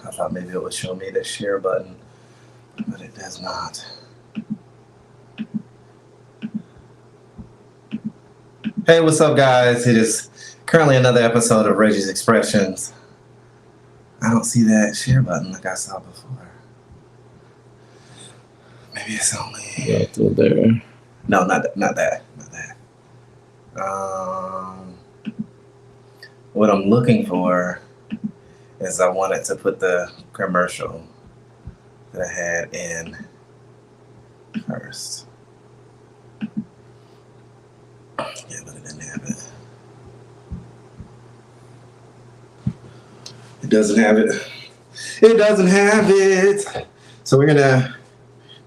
I thought maybe it would show me the share button, but it does not. Hey, what's up, guys? It is currently another episode of Reggie's Expressions. I don't see that share button like I saw before. Maybe it's only... Go to there. No, not that. What I'm looking for is I wanted to put the commercial that I had in first. Yeah, but it didn't have it. It doesn't have it. It doesn't have it. So we're gonna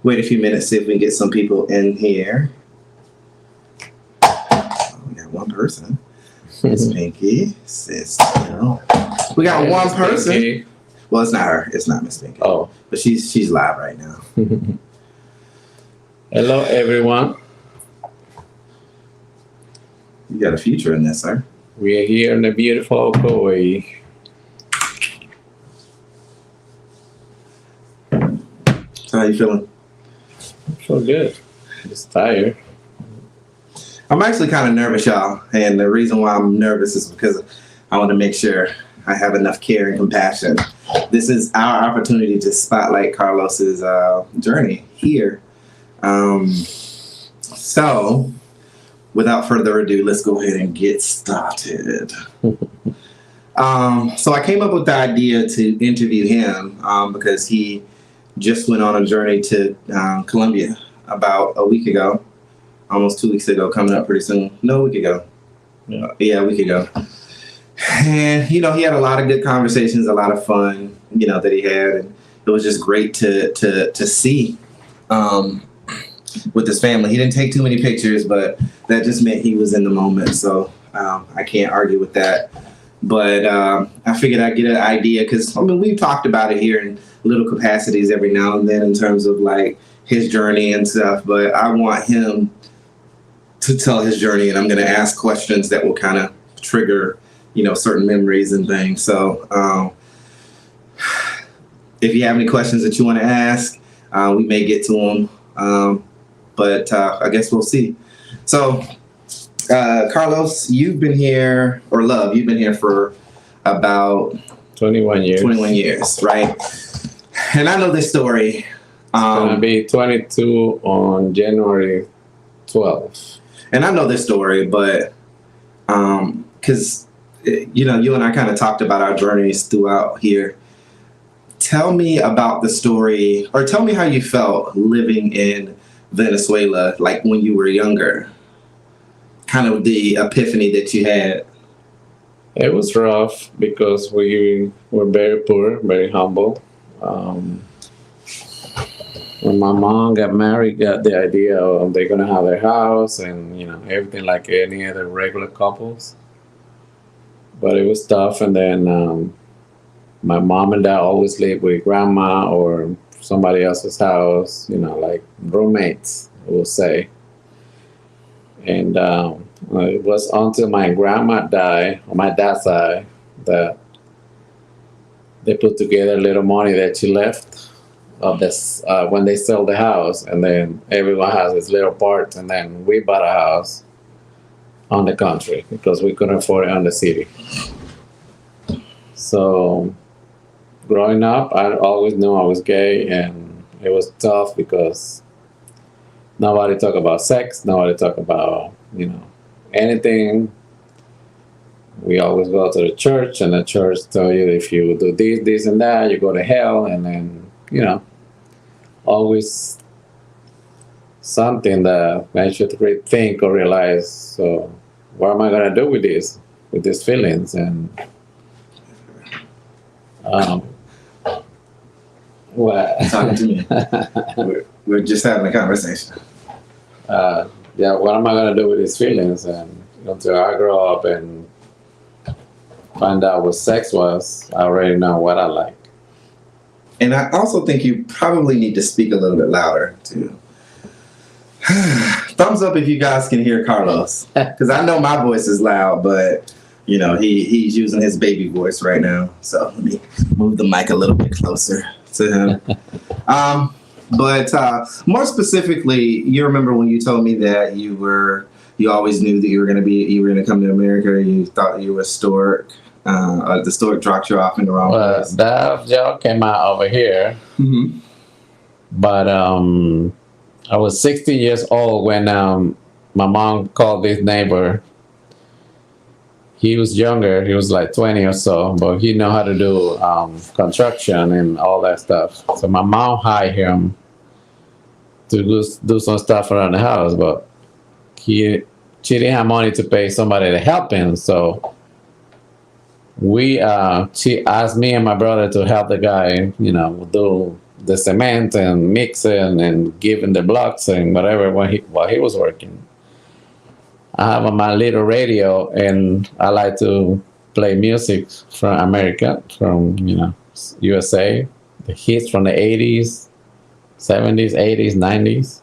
wait a few minutes, see if we can get some people in here. Oh, we got one person. It's Pinky. We got one person. Pinky. Well, it's not her. It's not Miss Pinky. Oh. But she's live right now. Hello, everyone. You got a feature in this, sir. We are here in the beautiful Kauai. So how you feeling? I feel good. Just tired. I'm actually kind of nervous, y'all. And the reason why I'm nervous is because I want to make sure I have enough care and compassion. This is our opportunity to spotlight Carlos's journey here. So, without further ado, let's go ahead and get started. So I came up with the idea to interview him because he just went on a journey to Colombia about a week ago. Almost 2 weeks ago, coming up pretty soon. No, a week ago. Yeah, a week ago. And, he had a lot of good conversations, a lot of fun, that he had. And it was just great to see with his family. He didn't take too many pictures, but that just meant he was in the moment. So I can't argue with that. But I figured I'd get an idea because, we've talked about it here in little capacities every now and then in terms of like his journey and stuff. But I want him to tell his journey, and I'm going to ask questions that will kind of trigger, certain memories and things. So if you have any questions that you want to ask, we may get to them. But I guess we'll see. So Carlos, you've been here, or Love, you've been here for about 21 years. 21 years, right? And I know this story. It's going to be 22 on January 12th. And I know this story, but because, you and I kind of talked about our journeys throughout here. Tell me about the story, or tell me how you felt living in Venezuela, like when you were younger. Kind of the epiphany that you had. It was rough because we were very poor, very humble. When my mom got married, got the idea of they're going to have their house and, everything like any other regular couples. But it was tough. And then my mom and dad always lived with grandma or somebody else's house, like roommates, we'll say. And it was until my grandma died, on my dad's side, that they put together a little money that she left of this when they sell the house, and then everyone has its little part, and then we bought a house on the country because we couldn't afford it on the city. So growing up, I always knew I was gay, and it was tough because nobody talked about sex, nobody talked about, anything. We always go to the church, and the church tell you if you do this, this, and that, you go to hell, and then, always something that makes you think or realize, so what am I going to do with these feelings? And what? Talking to me. We're just having a conversation. What am I going to do with these feelings? And until I grow up and find out what sex was, I already know what I like. And I also think you probably need to speak a little bit louder, too. Thumbs up if you guys can hear Carlos. Because I know my voice is loud, but he's using his baby voice right now. So let me move the mic a little bit closer to him. But more specifically, you remember when you told me that you always knew that you were going to come to America. You thought you were Stork. The Stork dropped you off in the wrong place. That joke came out over here. Mm-hmm. But I was 16 years old when my mom called this neighbor. He was younger. He was like 20 or so, but he knew how to do construction and all that stuff. So my mom hired him to do some stuff around the house, but she didn't have money to pay somebody to help him. So she asked me and my brother to help the guy, do the cement and mixing and giving the blocks and whatever while he was working. I have my little radio, and I like to play music from America, from USA, the hits from the 80s, 70s, 80s, 90s.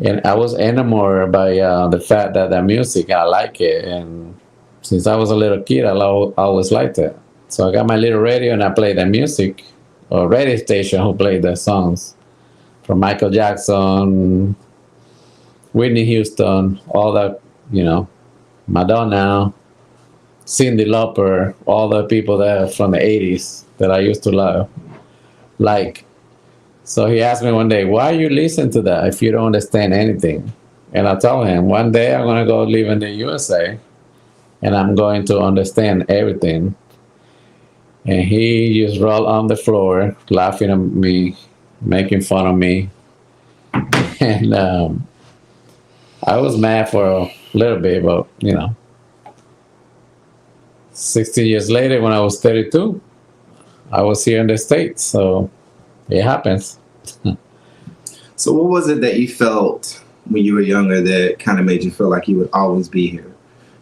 And I was enamored by the fact that the music, I like it. And since I was a little kid, I always liked it. So I got my little radio, and I played the music, or radio station who played the songs from Michael Jackson, Whitney Houston, all that, Madonna, Cyndi Lauper, all the people there from the 80s that I used to love. So he asked me one day, why you listen to that if you don't understand anything? And I told him, one day I'm going to go live in the USA, and I'm going to understand everything. And he just rolled on the floor, laughing at me, making fun of me. And I was mad for a little bit, but 16 years later, when I was 32, I was here in the States. So it happens. So what was it that you felt when you were younger that kind of made you feel like you would always be here?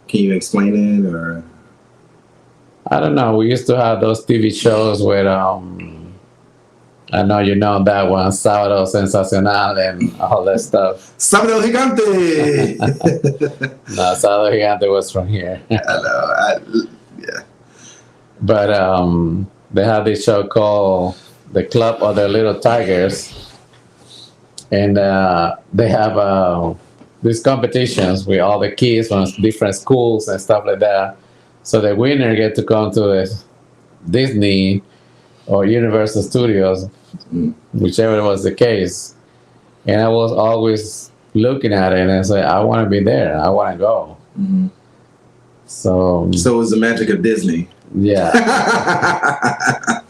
Can you explain it, or? I don't know. We used to have those TV shows with I know you know that one, Sábado Sensacional and all that stuff. Sábado Gigante! No, Sábado Gigante was from here. I know. Yeah. But they have this show called The Club of the Little Tigers. And they have these competitions with all the kids from different schools and stuff like that. So the winner get to come to Disney or Universal Studios, whichever was the case. And I was always looking at it and I said, I want to be there. I want to go. Mm-hmm. So it was the magic of Disney. Yeah.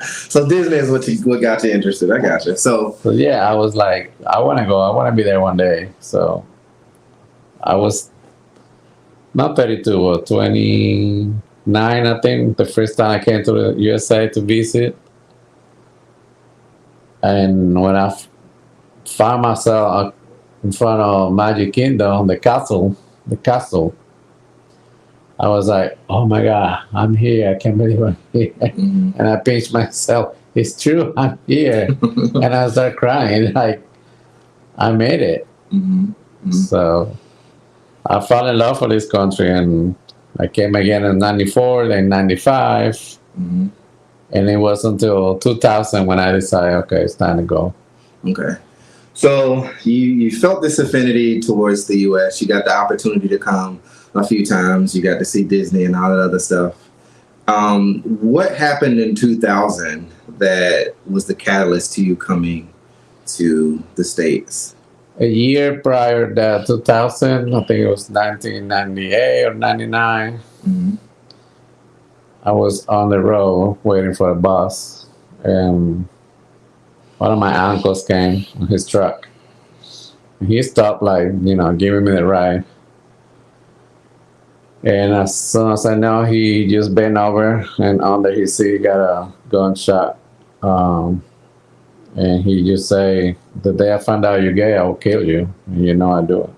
So Disney is what got you interested. I got you. So yeah, I was like, I want to go. I want to be there one day. So I was not 32 or 29, I think, the first time I came to the USA to visit. And when I found myself in front of Magic Kingdom, the castle, I was like, oh my God, I'm here. I can't believe I'm here. Mm-hmm. And I pinched myself. It's true, I'm here. And I started crying, like, I made it. Mm-hmm. Mm-hmm. So I fell in love with this country, and I came again in 94, then 95. Mm-hmm. And it was until 2000 when I decided, okay, it's time to go. Okay. So you felt this affinity towards the U.S. You got the opportunity to come a few times. You got to see Disney and all that other stuff. What happened in 2000 that was the catalyst to you coming to the States? A year prior to 2000, I think it was 1998 or 99. Mm-hmm. I was on the road waiting for a bus, and one of my uncles came on his truck. He stopped, giving me the ride. And as soon as I know, he just bent over, and under his seat got a gunshot. And he just say, the day I find out you're gay, I will kill you. And I do it.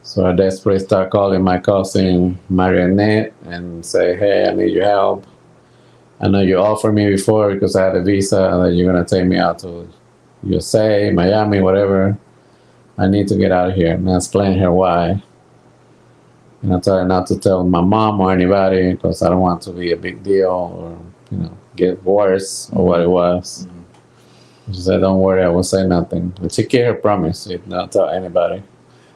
So I desperately start calling my cousin Marionette and say, hey, I need your help. I know you offered me before because I had a visa that you're going to take me out to USA, Miami, whatever. I need to get out of here. And I explained her why. And I told her not to tell my mom or anybody because I don't want to be a big deal or, get worse or what it was. She said, don't worry, I won't say nothing. And she kept her promise, she did not tell anybody.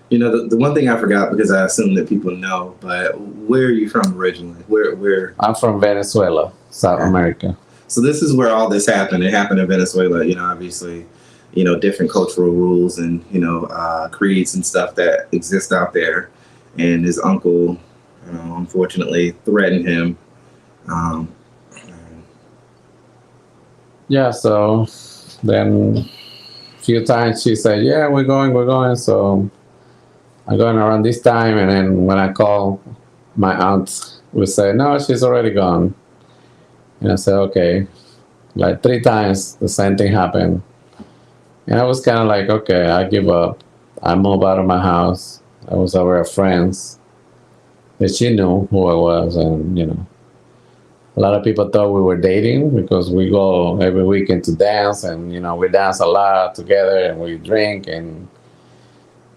The one thing I forgot, because I assume that people know, but where are you from originally? Where? I'm from Venezuela, South America. So this is where all this happened. It happened in Venezuela. Obviously, different cultural rules and creeds and stuff that exist out there. And his uncle, unfortunately, threatened him. Yeah, so then a few times she said, yeah, we're going. So I'm going around this time. And then when I call, my aunt would say, no, she's already gone. And I said, okay. Like 3 times the same thing happened. And I was kind of like, okay, I give up. I moved out of my house. I was over at friends that she knew who I was. And, a lot of people thought we were dating because we go every weekend to dance and, we dance a lot together and we drink and,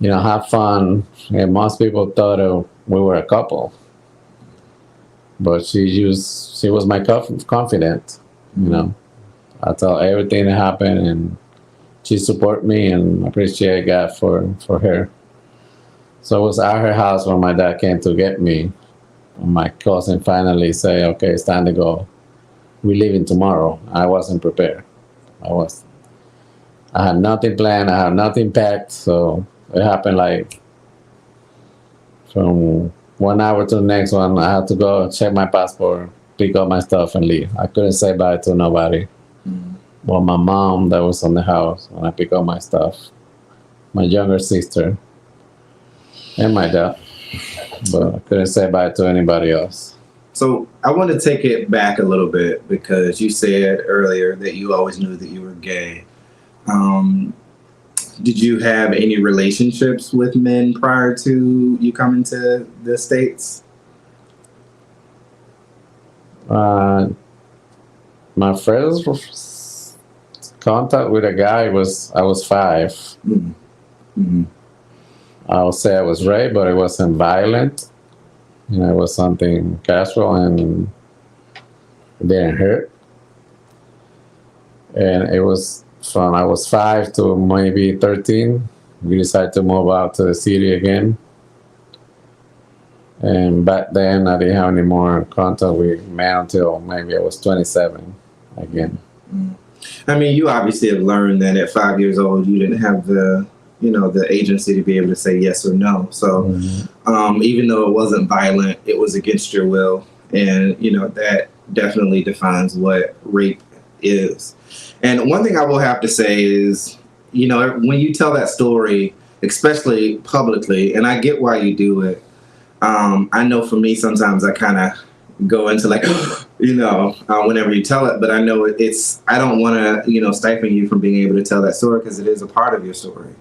have fun. And most people thought we were a couple. But she was my confidant, I told everything that happened and she supported me and I appreciate God for her. So it was at her house when my dad came to get me. My cousin finally said, okay, it's time to go. We're leaving tomorrow. I wasn't prepared. I had nothing planned. I had nothing packed. So it happened like from 1 hour to the next one. I had to go check my passport, pick up my stuff and leave. I couldn't say bye to nobody. Well, my mom that was on the house when I picked up my stuff, my younger sister, and my dad. But I couldn't say bye to anybody else. So I want to take it back a little bit because you said earlier that you always knew that you were gay. Did you have any relationships with men prior to you coming to the States? My first contact with a guy I was 5. Mm-hmm. I would say I was raped, but it wasn't violent. It was something casual and it didn't hurt. And it was from I was 5 to maybe 13. We decided to move out to the city again. And back then, I didn't have any more contact with men until maybe I was 27 again. I mean, you obviously have learned that at 5 years old, you didn't have the agency to be able to say yes or no. So even though it wasn't violent, it was against your will. And, that definitely defines what rape is. And one thing I will have to say is, when you tell that story, especially publicly, and I get why you do it, I know for me, sometimes I kind of go into like, whenever you tell it, but I know I don't want to, stifle you from being able to tell that story because it is a part of your story.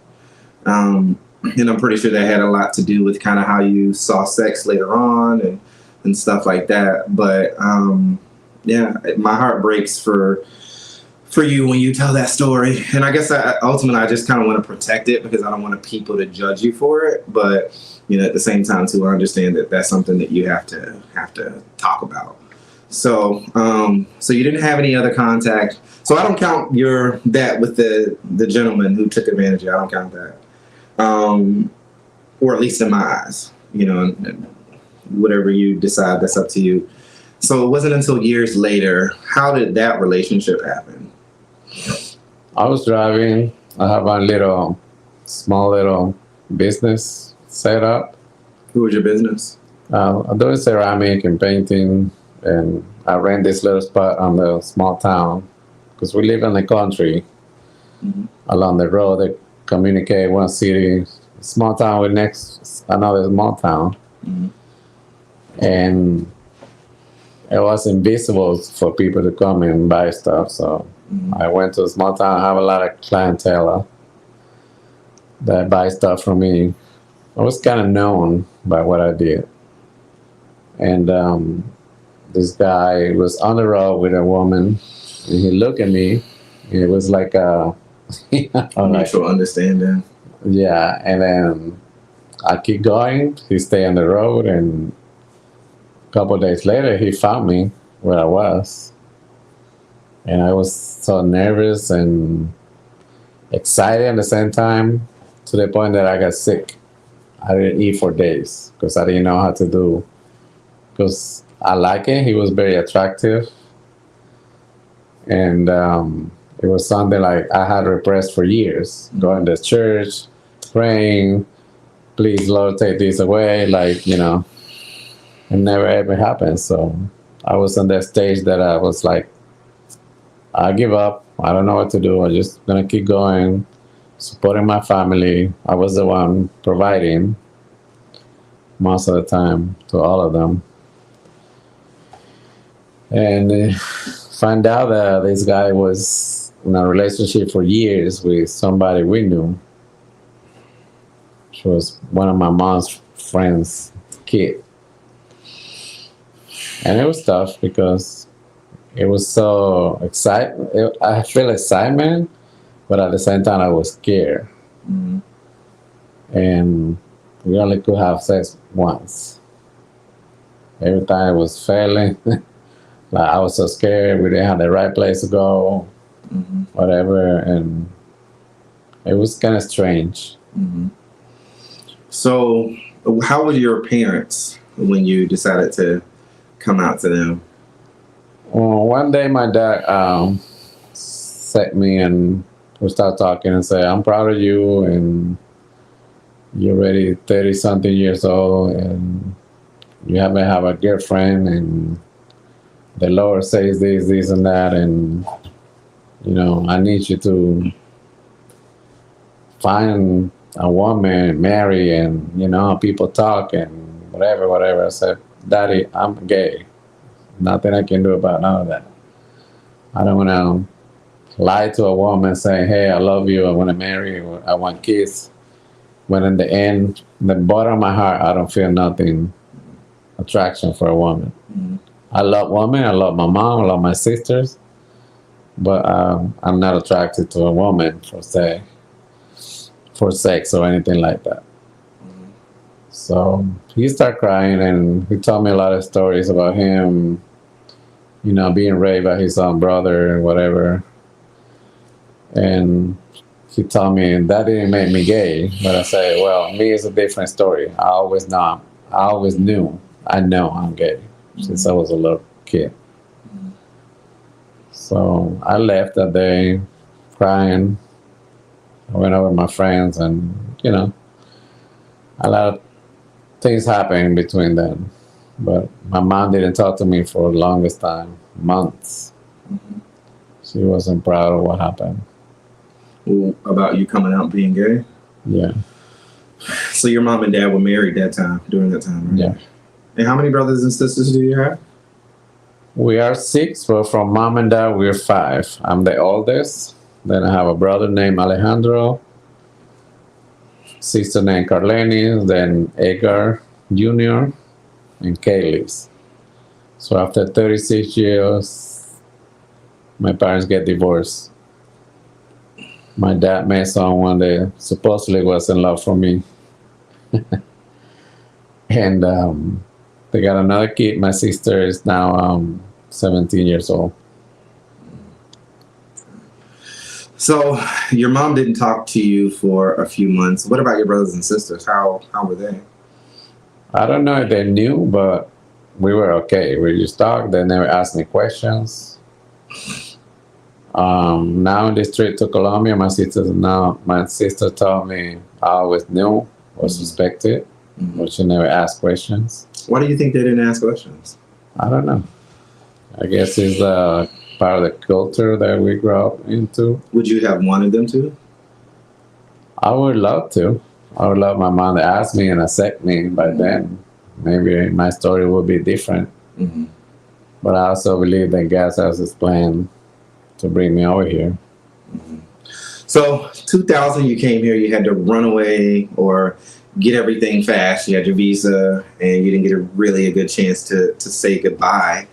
And I'm pretty sure that had a lot to do with kind of how you saw sex later on and stuff like that. But my heart breaks for you when you tell that story. And I guess ultimately I just kind of want to protect it because I don't want people to judge you for it. But at the same time too, I understand that that's something that you have to talk about. So so you didn't have any other contact. So I don't count that with the gentleman who took advantage of you. I don't count that. Or at least in my eyes, and whatever you decide, that's up to you. So it wasn't until years later. How did that relationship happen? I was driving. I have a small little business set up. Who was your business? I'm doing ceramic and painting, and I rent this little spot on the small town because we live in the country. Along the road that communicate one city, small town with next another small town. And it was invisible for people to come and buy stuff. So I went to a small town. I have a lot of clientele that buy stuff from me. I was kind of known by what I did. And this guy was on the road with a woman, and he looked at me. It was like a mutual understanding. Yeah, and then I keep going. He stay on the road, and a couple of days later, he found me where I was, and I was so nervous and excited at the same time, to the point that I got sick. I didn't eat for days because I didn't know how to do. Because I like it. He was very attractive, and it was something like I had repressed for years. Going to church, praying, please Lord take this away. Like, it never ever happened. So I was on that stage that I was like, I give up. I don't know what to do. I'm just gonna keep going, supporting my family. I was the one providing most of the time to all of them. And find out that this guy was in a relationship for years with somebody we knew. She was one of my mom's friends' kid. And it was tough because it was so exciting. I feel excitement, but at the same time I was scared. Mm-hmm. And we only could have sex once. Every time I was failing. Like, I was so scared. We didn't have the right place to go, Mm-hmm. whatever, and it was kind of strange. Mm-hmm. So, how were your parents when you decided to come out to them? Well, one day my dad set me and we started talking and say, "I'm proud of you, and you're already 30-something years old, and you haven't have a girlfriend, and the Lord says this, and that, and I need you to find a woman, marry, and people talk and whatever." I said, "Daddy, I'm gay. Nothing I can do about none of that. I don't want to lie to a woman saying, 'Hey, I love you. I want to marry you. I want kids.' When in the end, in the bottom of my heart, I don't feel nothing attraction for a woman. Mm-hmm. I love women. I love my mom. I love my sisters. But I'm not attracted to a woman for sex or anything like that." Mm-hmm. So he started crying, and he told me a lot of stories about him, being raped by his own brother and whatever. And he told me that didn't make me gay. But I said, well, me is a different story. I always knew. I know I'm gay since I was a little kid. So I left that day crying. I went over with my friends, and a lot of things happened in between then. But my mom didn't talk to me for the longest time, months. Mm-hmm. She wasn't proud of what happened. Well, about you coming out being gay? Yeah. So your mom and dad were married during that time, right? Yeah. And how many brothers and sisters do you have? We are 6, but from mom and dad, we're 5. I'm the oldest. Then I have a brother named Alejandro, sister named Carlene, then Edgar Jr., and Kaylee. So after 36 years, my parents get divorced. My dad met someone that supposedly was in love for me. And they got another kid. My sister is now 17 years old. So your mom didn't talk to you for a few months. What about your brothers and sisters? How were they? I don't know if they knew, but we were okay. We just talked. They never asked me questions. Now in this trip to Colombia, my sister told me I always knew or suspected, but she never asked questions. Why do you think they didn't ask questions? I don't know. I guess it's part of the culture that we grew up into. Would you have wanted them to? I would love to. I would love my mom to ask me and accept me. By then, maybe my story would be different. Mm-hmm. But I also believe that God has His plan to bring me over here. Mm-hmm. So 2000, you came here. You had to run away or get everything fast. You had your visa, and you didn't get really a good chance to say goodbye.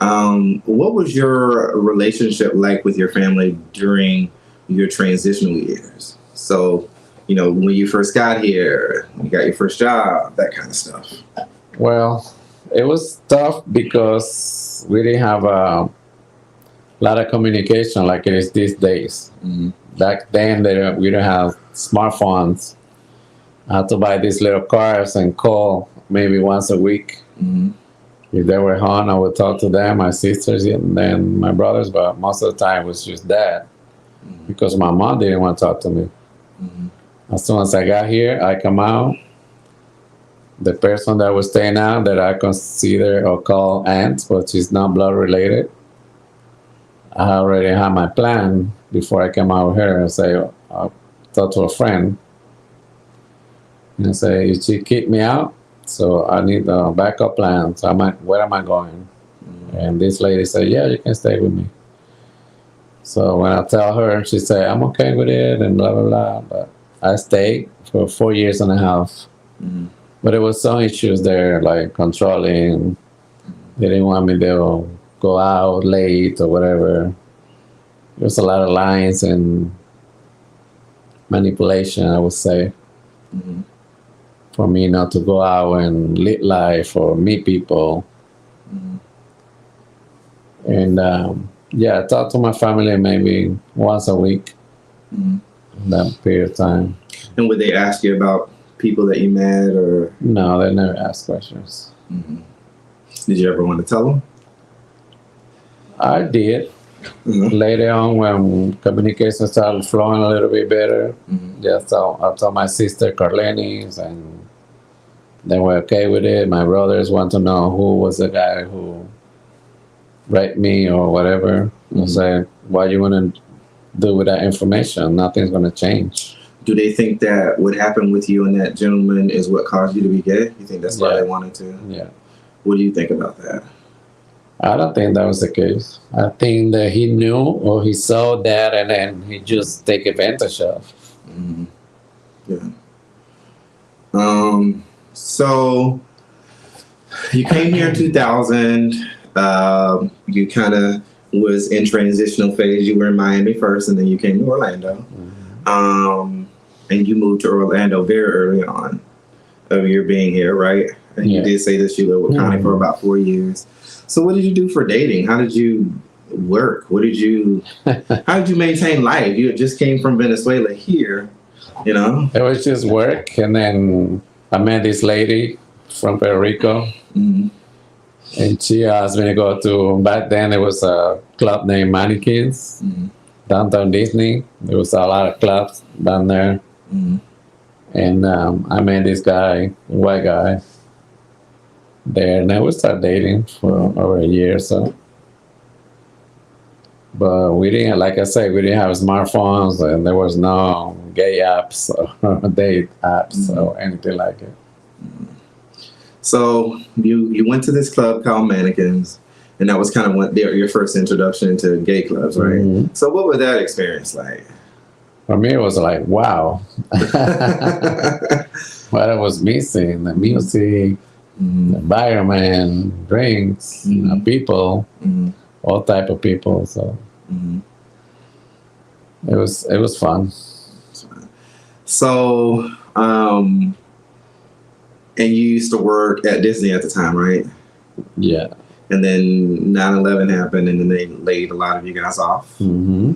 What was your relationship like with your family during your transitional years? So, when you first got here, when you got your first job, that kind of stuff. Well, it was tough because we didn't have a lot of communication like it is these days. Mm-hmm. Back then, we didn't have smartphones. I had to buy these little cards and call maybe once a week. Mm-hmm. If they were home, I would talk to them, my sisters, and then my brothers, but most of the time it was just dad because my mom didn't want to talk to me. Mm-hmm. As soon as I got here, I come out. The person that was staying out that I consider or call aunt, but she's not blood related, I already had my plan before I came out with her and say, I'll talk to a friend and say, she kicked me out, so I need a backup plan. So where am I going? Mm-hmm. And this lady said, yeah, you can stay with me. So when I tell her, she said, I'm okay with it and blah, blah, blah. But I stayed for 4 years and a half. Mm-hmm. But there was some issues there, like controlling. They didn't want me to go out late or whatever. There was a lot of lines and manipulation, I would say, Mm-hmm. for me not to go out and live life or meet people. Mm-hmm. And I talk to my family maybe once a week Mm-hmm. in that period of time. And would they ask you about people that you met, or No, they never ask questions. did you ever want to tell them? I did. Mm-hmm. Later on, when communication started flowing a little bit better, Mm-hmm. I told my sister Carlenis, and they were okay with it. My brothers want to know who was the guy who raped me or whatever. I say, what you want to do with that information? Nothing's going to change. Do they think that what happened with you and that gentleman is what caused you to be gay? You think that's why Yeah. they wanted to? Yeah. What do you think about that? I don't think that was the case. I think that he knew or he saw that and then he just take advantage of. Mm-hmm. Yeah. So you came here in 2000. You kind of was in transitional phase. You were in Miami first, and then you came to Orlando. And you moved to Orlando very early on of your being here, right? And you Yeah. did say that you lived with Connie for about 4 years. So what did you do for dating? How did you work? How did you maintain life? You just came from Venezuela here, It was just work, and then I met this lady from Puerto Rico, Mm-hmm. and she asked me to go to. Back then, there was a club named Mannequins Mm-hmm. downtown Disney. There was a lot of clubs down there, Mm-hmm. and I met this guy, white guy, there, and then we started dating for over a year or so. But we didn't, like I said, we didn't have smartphones, and there was no gay apps or date apps or anything like it. So you went to this club called Mannequins, and that was kind of your first introduction to gay clubs, right? Mhm. So what was that experience like? For me, it was like, wow. What I was missing, the music, the environment, drinks, people, Mhm. all type of people. So Mhm. it was fun. So, and you used to work at Disney at the time, right? Yeah. And then 9/11 happened, and then they laid a lot of you guys off. Hmm.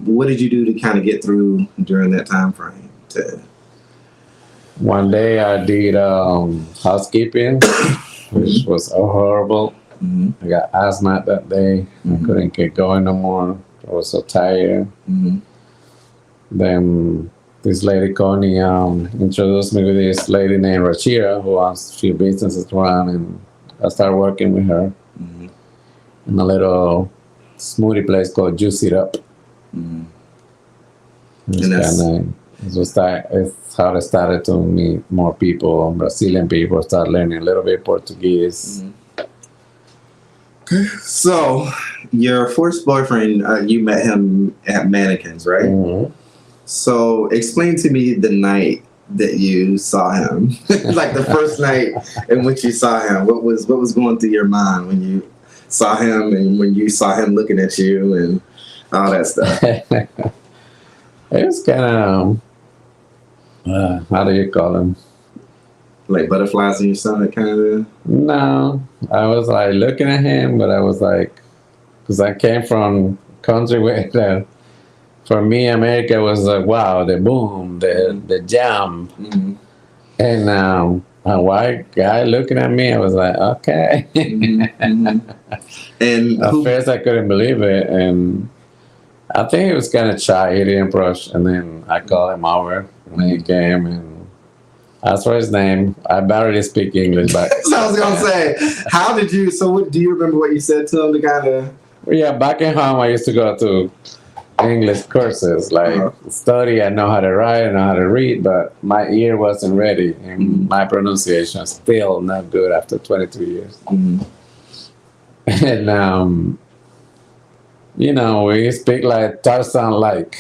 What did you do to kind of get through during that time frame? One day I did housekeeping, which was horrible. Mm-hmm. I got asthma that day. I couldn't get going no more. I was so tired. Mm-hmm. Then this lady Connie introduced me with this lady named Rachira, who owns a few businesses around, and I started working with her Mm-hmm. in a little smoothie place called Juice It Up. Mm-hmm. It's how I started to meet more people, Brazilian people, start learning a little bit Portuguese. So, your first boyfriend, you met him at Mannequins, right? Mhm. So, explain to me the night that you saw him, like the first night in which you saw him. What was going through your mind when you saw him, and when you saw him looking at you, and all that stuff? It was kind of How do you call them? Like butterflies in your stomach, kind of. No, I was like looking at him, but I was like, because I came from country where for me America was like wow, the boom, the jam, Mm-hmm. and a white guy looking at me, I was like, okay. Mm-hmm. And At who? first I couldn't believe it, and I think he was kind of shy. He didn't brush, and then I called him over, and he came and asked for his name. I barely speak English, but So I was gonna say, how did you? So what? Do you remember what you said to him? To kind of. yeah, back in home I used to go to English courses, like study. I know how to write, I know how to read, but my ear wasn't ready, and my pronunciation still not good after 22 years. And you know, we speak like Tarzan, like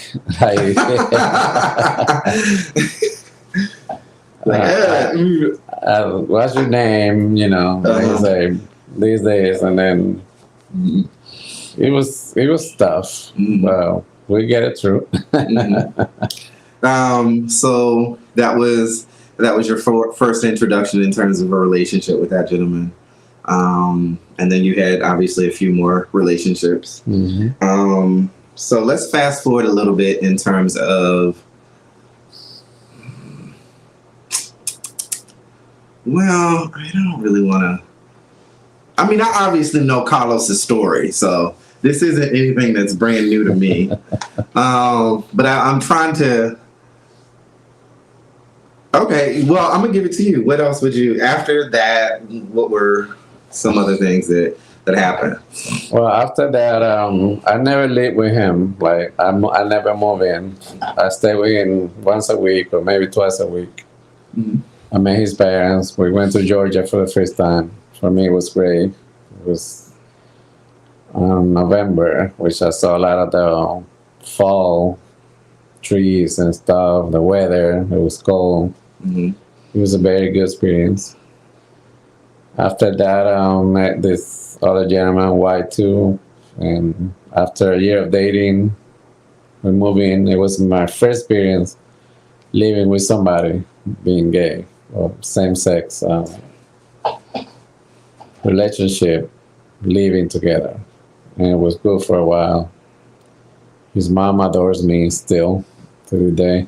what's your name? You know, they say these days, and then it was tough. Well, we get it through. So that was your first introduction in terms of a relationship with that gentleman, and then you had obviously a few more relationships. So let's fast forward a little bit in terms of. Well, I don't really want to. I mean, I obviously know Carlos's story, so this isn't anything that's brand new to me. But I'm trying to. Okay, well, I'm gonna give it to you. What else would you after that? What were some other things that happened? Well, after that, I never lived with him. Like I never moved in. I stayed with him once a week or maybe twice a week. I met his parents. We went to Georgia for the first time. For me, it was great. It was November, which I saw a lot of the fall trees and stuff. The weather, it was cold. It was a very good experience. After that, I met this other gentleman, white too, and after a year of dating, we moved in. It was my first experience living with somebody, being gay or same sex relationship, living together, and it was good for a while. His mom adores me still to the day.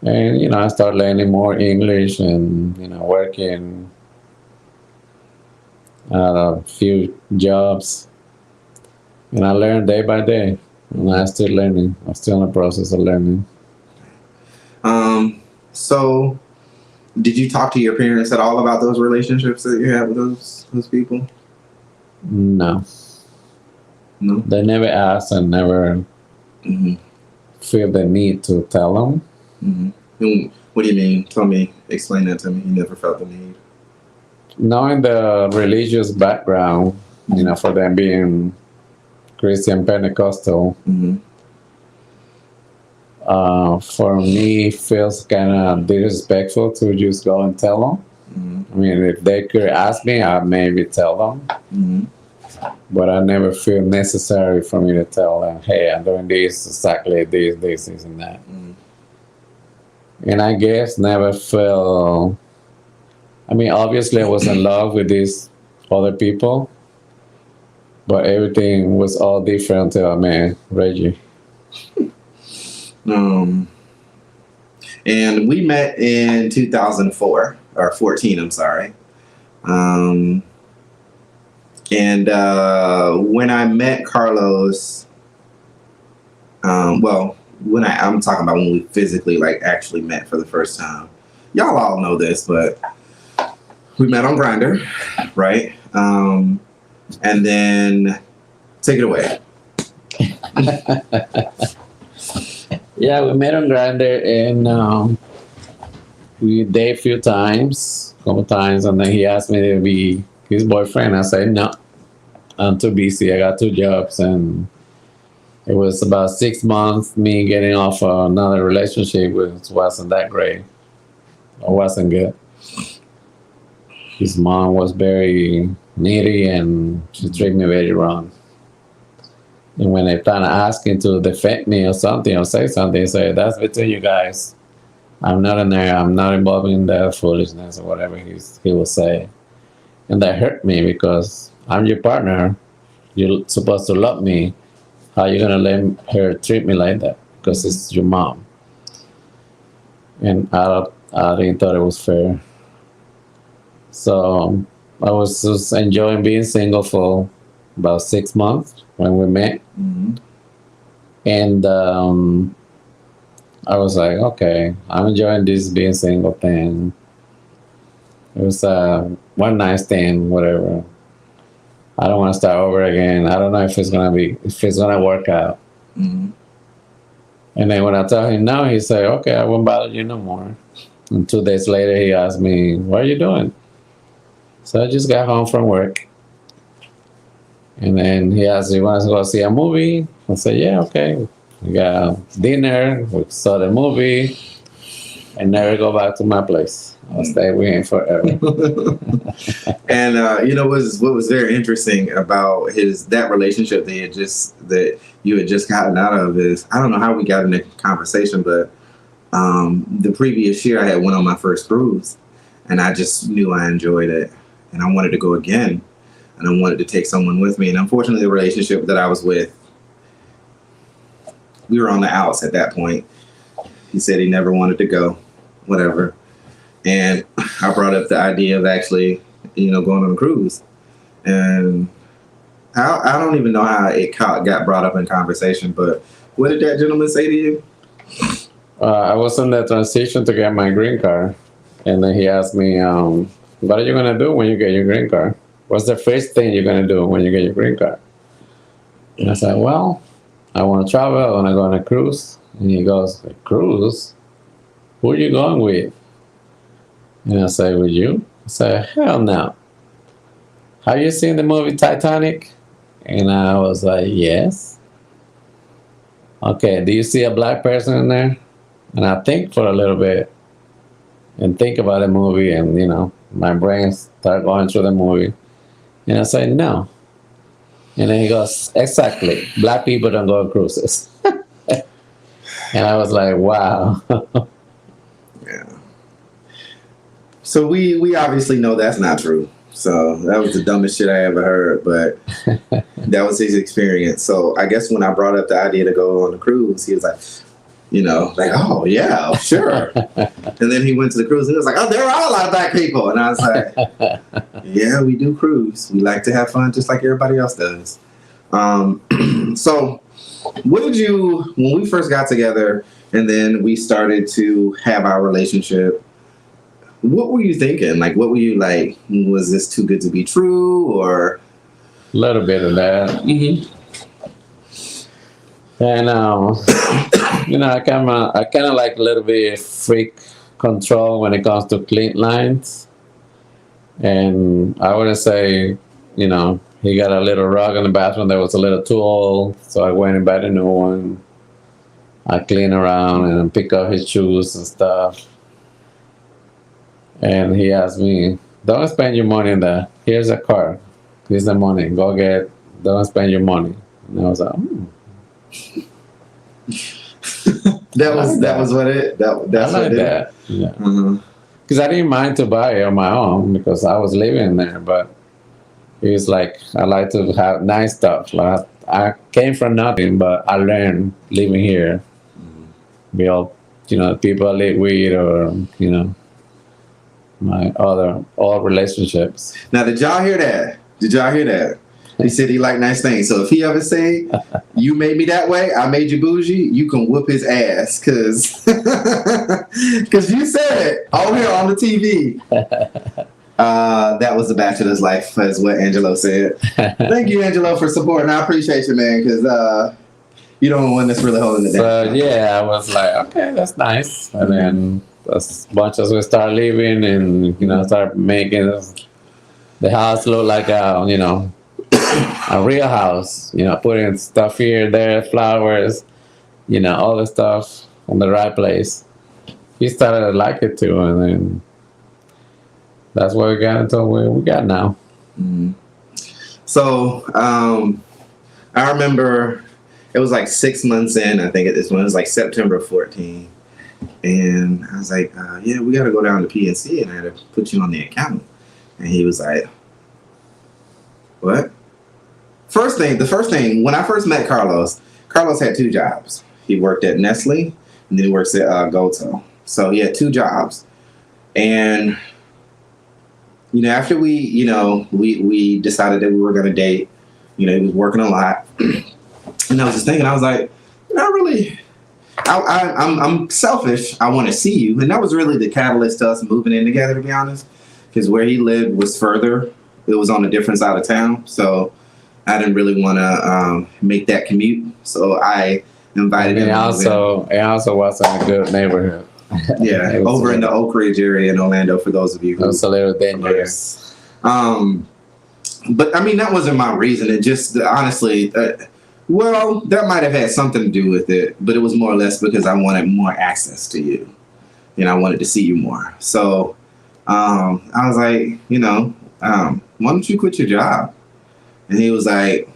And, you know, I started learning more English and, you know, working at a few jobs. And I learned day by day. And I'm still learning. I'm still in the process of learning. So did you talk to your parents at all about those relationships that you had with those people? No. No? They never asked and never feel the need to tell them. And what do you mean? Explain that to me. You never felt the need. Knowing the religious background, you know, for them being Christian Pentecostal, for me, feels kind of disrespectful to just go and tell them. I mean, if they could ask me, I'd maybe tell them. But I never feel necessary for me to tell them, hey, I'm doing this, exactly this, and that. And I guess never feel, I mean, obviously I was in love with these other people, but everything was all different until I met Reggie. And we met in 2004 or 14. I'm sorry. And when I met Carlos, well, I'm talking about when we physically like actually met for the first time. Y'all all know this, but we met on Grindr, right? And then take it away. Yeah, we met on Grindr and we dated a few times, couple times, and then he asked me to be his boyfriend. I said no, I'm too busy. I got 2 jobs, and it was about 6 months me getting off another relationship, which wasn't that great. It wasn't good. His mom was very needy, and she treated me very wrong. And when they trying to ask him to defend me or something or say something, he say, that's between you guys. I'm not in there. I'm not involved in that foolishness or whatever he will say. And that hurt me because I'm your partner. You're supposed to love me. How you gonna let her treat me like that? Because it's your mom. And I didn't thought it was fair. So I was just enjoying being single for about 6 months when we met. Mm-hmm. And I was like, okay, I'm enjoying this being single thing. It was one night stand, whatever. I don't want to start over again. I don't know if it's gonna work out. Mm-hmm. And then when I told him no, he said, okay, I won't bother you no more. And 2 days later, he asked me, what are you doing? So I just got home from work. And then he asked, you want to go see a movie? I said, yeah, okay. We got dinner, we saw the movie, and never go back to my place. I'll stay with him forever. And what was very interesting about that relationship that you had just gotten out of is, I don't know how we got in the conversation, but the previous year I had went on my first cruise, and I just knew I enjoyed it, and I wanted to go again, and I wanted to take someone with me. And unfortunately, the relationship that I was with, we were on the outs at that point. He said he never wanted to go, whatever. And I brought up the idea of actually, going on a cruise. And I don't even know how it got brought up in conversation, but what did that gentleman say to you? I was in that transition to get my green card. And then he asked me, what are you going to do when you get your green card? What's the first thing you're going to do when you get your green card? And I said, well, I want to travel. I want to go on a cruise. And he goes, a cruise? Who are you going with? And I say, with you? I say, hell no. Have you seen the movie Titanic? And I was like, yes. Okay, do you see a black person in there? And I think for a little bit and think about the movie, and my brain start going through the movie. And I say, no. And then he goes, exactly. Black people don't go on cruises. And I was like, wow. Yeah. So we obviously know that's not true. So that was the dumbest shit I ever heard, but that was his experience. So I guess when I brought up the idea to go on the cruise, he was like, oh yeah, sure. And then he went to the cruise and he was like, oh, there are a lot of black people. And I was like, yeah, we do cruise. We like to have fun just like everybody else does. So what did you, when we first got together and then we started to have our relationship, what were you thinking? Like, what were you like? Was this too good to be true, or? A little bit of that. Mm-hmm. And I kind of like a little bit freak control when it comes to clean lines. And I wouldn't say, he got a little rug in the bathroom that was a little too old, so I went and bought a new one. I clean around and pick up his shoes and stuff. And he asked me, don't spend your money on that. Here's a car. Here's the money. Don't spend your money. And I was like, That was what it. That's I like what it. that. Yeah. Mm-hmm. Because I didn't mind to buy it on my own because I was living there. But it was like, I like to have nice stuff. Like I came from nothing, but I learned living here. We all, people I live with, or, my all relationships. Now, did y'all hear that? He said he liked nice things. So if he ever say, you made me that way, I made you bougie, you can whoop his ass. Because you said it all here on the TV. That was The Bachelor's Life, is what Angelo said. Thank you, Angelo, for supporting. I appreciate you, man, because you're the only one that's really holding it down. So, yeah, I was like, okay, that's nice. And then as much as we start living and, start making the house look like a real house, putting stuff here, there, flowers, all the stuff on the right place. He started to like it too, and then that's what we got into where we got now. Mm-hmm. So I remember it was like 6 months in, I think at this one. It was like September 14. And I was like, yeah, we got to go down to PNC and I had to put you on the account. And he was like, what? The first thing, when I first met Carlos had 2 jobs. He worked at Nestle and then he works at Goto. So he had 2 jobs. And, you know, after we decided that we were going to date, you know, he was working a lot. And I was just thinking, I was like, not really. I'm selfish. I want to see you. And that was really the catalyst to us moving in together, to be honest. Because where he lived was further. It was on a different side of town. So I didn't really want to make that commute. So I invited him. It also was in a good neighborhood. Yeah, over in the Oak Ridge area in Orlando, for those of you who... It was a little dangerous. But, I mean, that wasn't my reason. It just, honestly... well, that might have had something to do with it, but it was more or less because I wanted more access to you. And I wanted to see you more. So I was like, you know, why don't you quit your job? And he was like,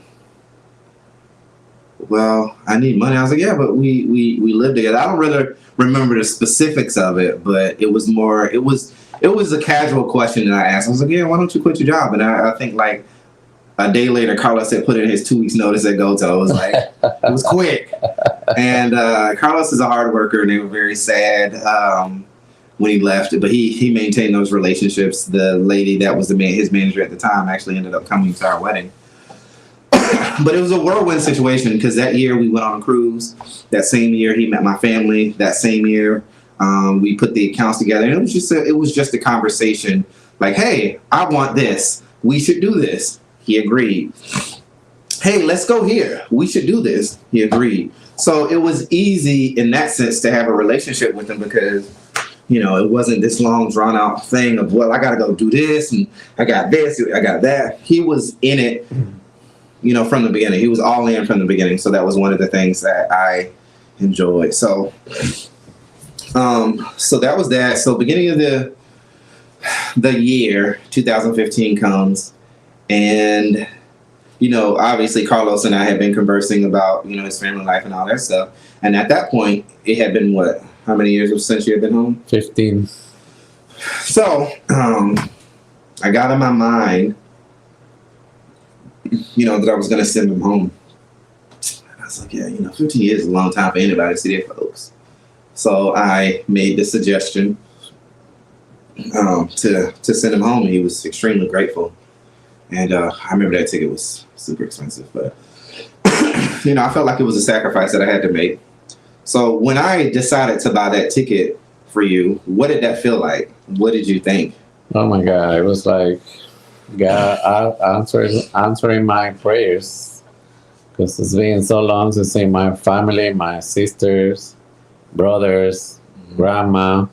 well, I need money. I was like, yeah, but we live together. I don't really remember the specifics of it, but it was a casual question that I asked. I was like, yeah, why don't you quit your job? And I think like a day later, Carlos had put in his 2 weeks notice at Goto. It was like, it was quick. And Carlos is a hard worker, and they were very sad when he left. But he maintained those relationships. The lady that was his manager at the time actually ended up coming to our wedding. But it was a whirlwind situation because that year we went on a cruise. That same year he met my family. That same year we put the accounts together. And it was just a conversation like, hey, I want this. We should do this. He agreed. Hey, let's go here. We should do this. He agreed. So it was easy in that sense to have a relationship with him because, you know, it wasn't this long drawn out thing of, well, I got to go do this and I got this, I got that. He was in it, you know, from the beginning. He was all in from the beginning. So that was one of the things that I enjoyed. So that was that. So beginning of the year, 2015 comes. And, you know, obviously Carlos and I had been conversing about, you know, his family life and all that stuff. And at that point, it had been what? How many years since you had been home? 15. So I got in my mind, you know, that I was going to send him home. And I was like, yeah, you know, 15 years is a long time for anybody to see their folks. So I made the suggestion to send him home. And he was extremely grateful. And I remember that ticket was super expensive, but, you know, I felt like it was a sacrifice that I had to make. So when I decided to buy that ticket for you, what did that feel like? What did you think? Oh, my God. It was like God answering my prayers because it's been so long to see my family, my sisters, brothers, grandma,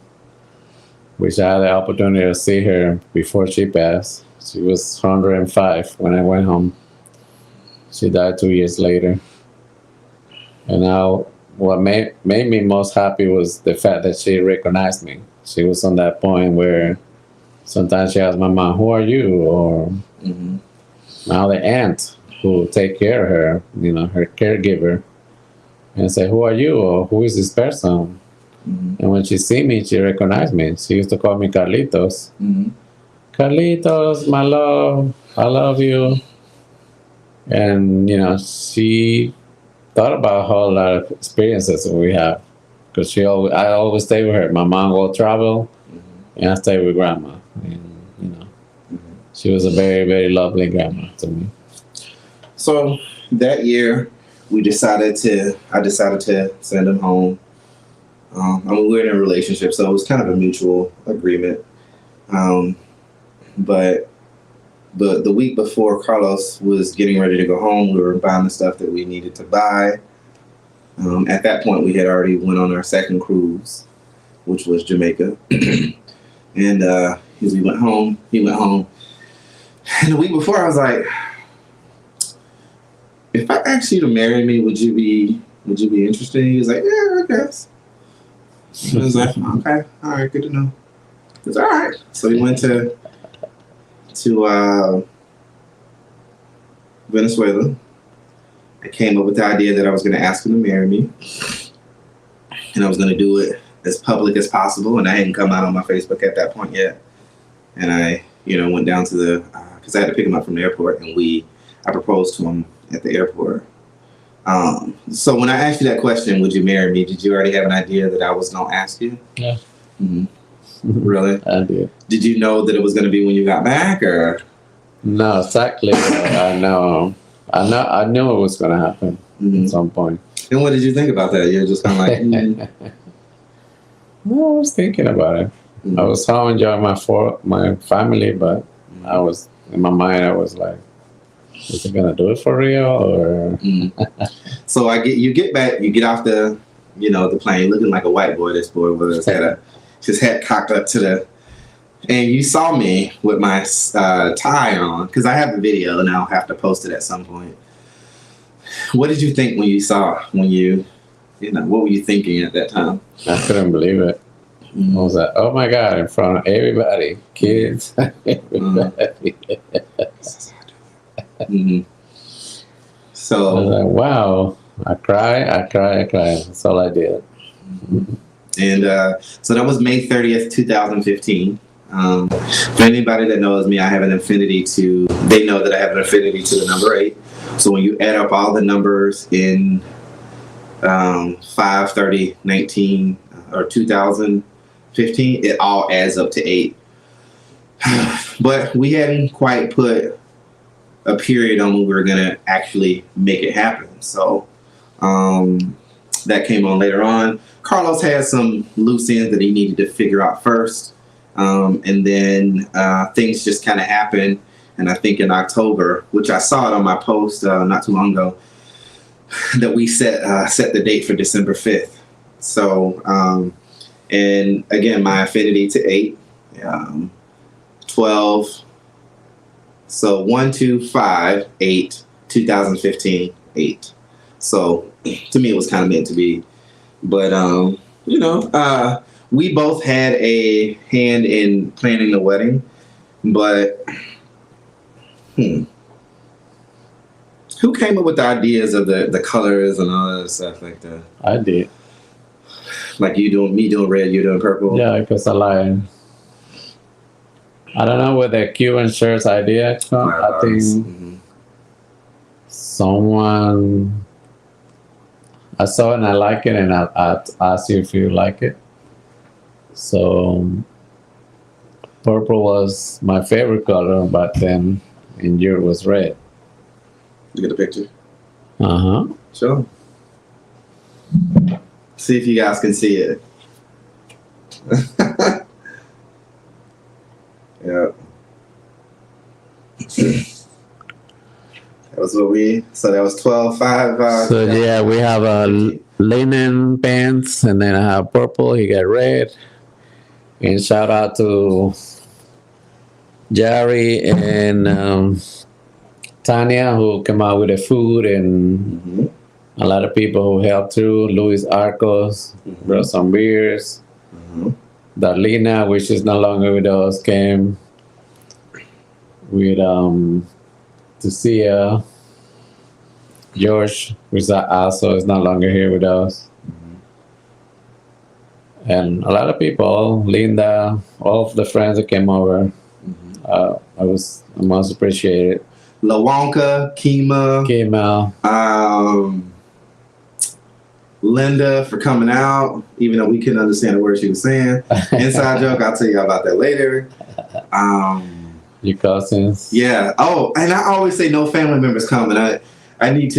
which I had the opportunity to see her before she passed. She was 105 when I went home. She died 2 years later. And now what made me most happy was the fact that she recognized me. She was on that point where sometimes she asked my mom, who are you? Or now the aunt who take care of her, you know, her caregiver, and say, who are you? Or who is this person? And when she see me, she recognized me. She used to call me Carlitos. Carlitos, my love, I love you. And, you know, she thought about a whole lot of experiences that we have. Because I always stay with her. My mom will travel, and I stay with grandma. And, you know, she was a very, very lovely grandma to me. So that year, I decided to send him home. I mean, we were in a relationship, so it was kind of a mutual agreement. But the week before Carlos was getting ready to go home, we were buying the stuff that we needed to buy. At that point, we had already went on our second cruise, which was Jamaica. And as we went home, he went home. And the week before, I was like, if I asked you to marry me, would you be interested? He was like, yeah, I guess. I was like, okay, all right, good to know. He was all right. So we went to Venezuela. I came up with the idea that I was going to ask him to marry me, and I was going to do it as public as possible. And I hadn't come out on my Facebook at that point yet. And I, went down to the because I had to pick him up from the airport, and I proposed to him at the airport. So when I asked you that question, would you marry me? Did you already have an idea that I was going to ask you? Yeah. Mm-hmm. Really? I did. Did you know that it was going to be when you got back, or? No, exactly. I know. I knew it was going to happen at some point. And what did you think about that? You're just kind of like, No, I was thinking about it. I was so enjoying my family, but I was in my mind. I was like, "Is it gonna do it for real?" Or So you get back, you get off the plane, looking like a white boy. This boy was had his head cocked up to the, and you saw me with my tie on because I have the video and I'll have to post it at some point. What did you think when you saw what were you thinking at that time? I couldn't believe it. I was like, "Oh my God!" In front of everybody, kids, everybody. So I was like, "Wow!" I cried. That's all I did. And so that was May 30th, 2015. For anybody that knows me, I have an affinity they know that I have an affinity to the number 8. So when you add up all the numbers in 5, 30, 19, or 2015, it all adds up to 8. But we hadn't quite put a period on when we were going to actually make it happen. So that came on later on. Carlos had some loose ends that he needed to figure out first. And then things just kind of happened. And I think in October, which I saw it on my post not too long ago, that we set the date for December 5th. So, and again, my affinity to 8, 12. So 1, 2, 5, 8, 2015, 8. So to me, it was kind of meant to be. But, we both had a hand in planning the wedding. But who came up with the ideas of the colors and all that stuff like that? I did. Like me doing red, you doing purple? Yeah, because I don't know where the Cuban shirts idea from. I think someone, I saw it and I like it, and I asked you if you like it. So purple was my favorite color, but then in Europe was red. Look at the picture. Uh-huh. Sure. See if you guys can see it. Yeah. That was that was 12, 5. So yeah, we have linen pants, and then I have purple, he got red. And shout out to Jerry and Tanya, who came out with the food, and a lot of people who helped through. Luis Arcos brought some beers. Darlena, which is no longer with us, came with to see George, which also is no longer here with us. And a lot of people, Linda, all of the friends that came over, I most appreciated. LaWonka, Kima, Linda for coming out, even though we couldn't understand the words she was saying. Inside joke, I'll tell you about that later. Your cousins. Yeah. Oh, and I always say no family members come, and I need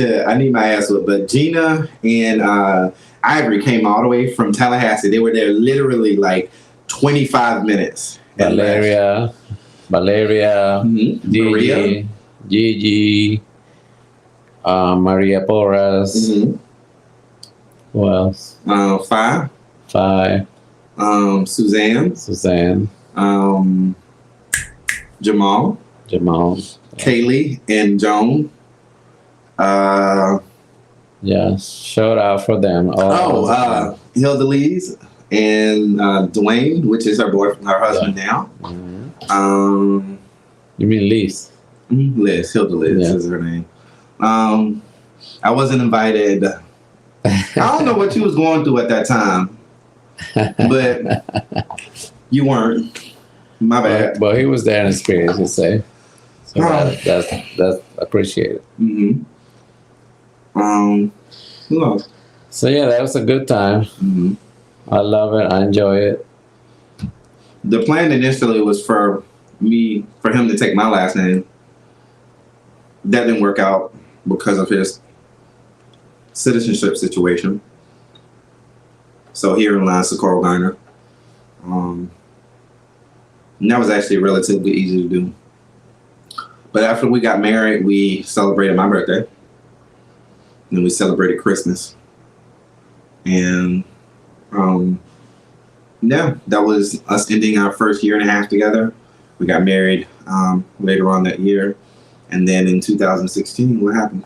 my ass whipped. But Gina and Ivory came all the way from Tallahassee. They were there literally like 25 minutes. Valeria, Maria. Gigi, Maria Porras. Who else? 5. Suzanne. Jamal. Kaylee and Joan. Yeah, shout out for them. Hilda Lees and Dwayne, which is her husband now. You mean Liz? Hilda Liz is her name. I wasn't invited. I don't know what you was going through at that time, but you weren't. My bad. But he was there in spirit, you say. So that's appreciated. Mm-hmm. Who else? So yeah, that was a good time. Mm-hmm. I love it. I enjoy it. The plan initially was for him to take my last name. That didn't work out because of his citizenship situation. So here in line Socorro Garner. And that was actually relatively easy to do. But after we got married, we celebrated my birthday. Then we celebrated Christmas. And yeah, that was us ending our first year and a half together. We got married later on that year. And then in 2016, what happened?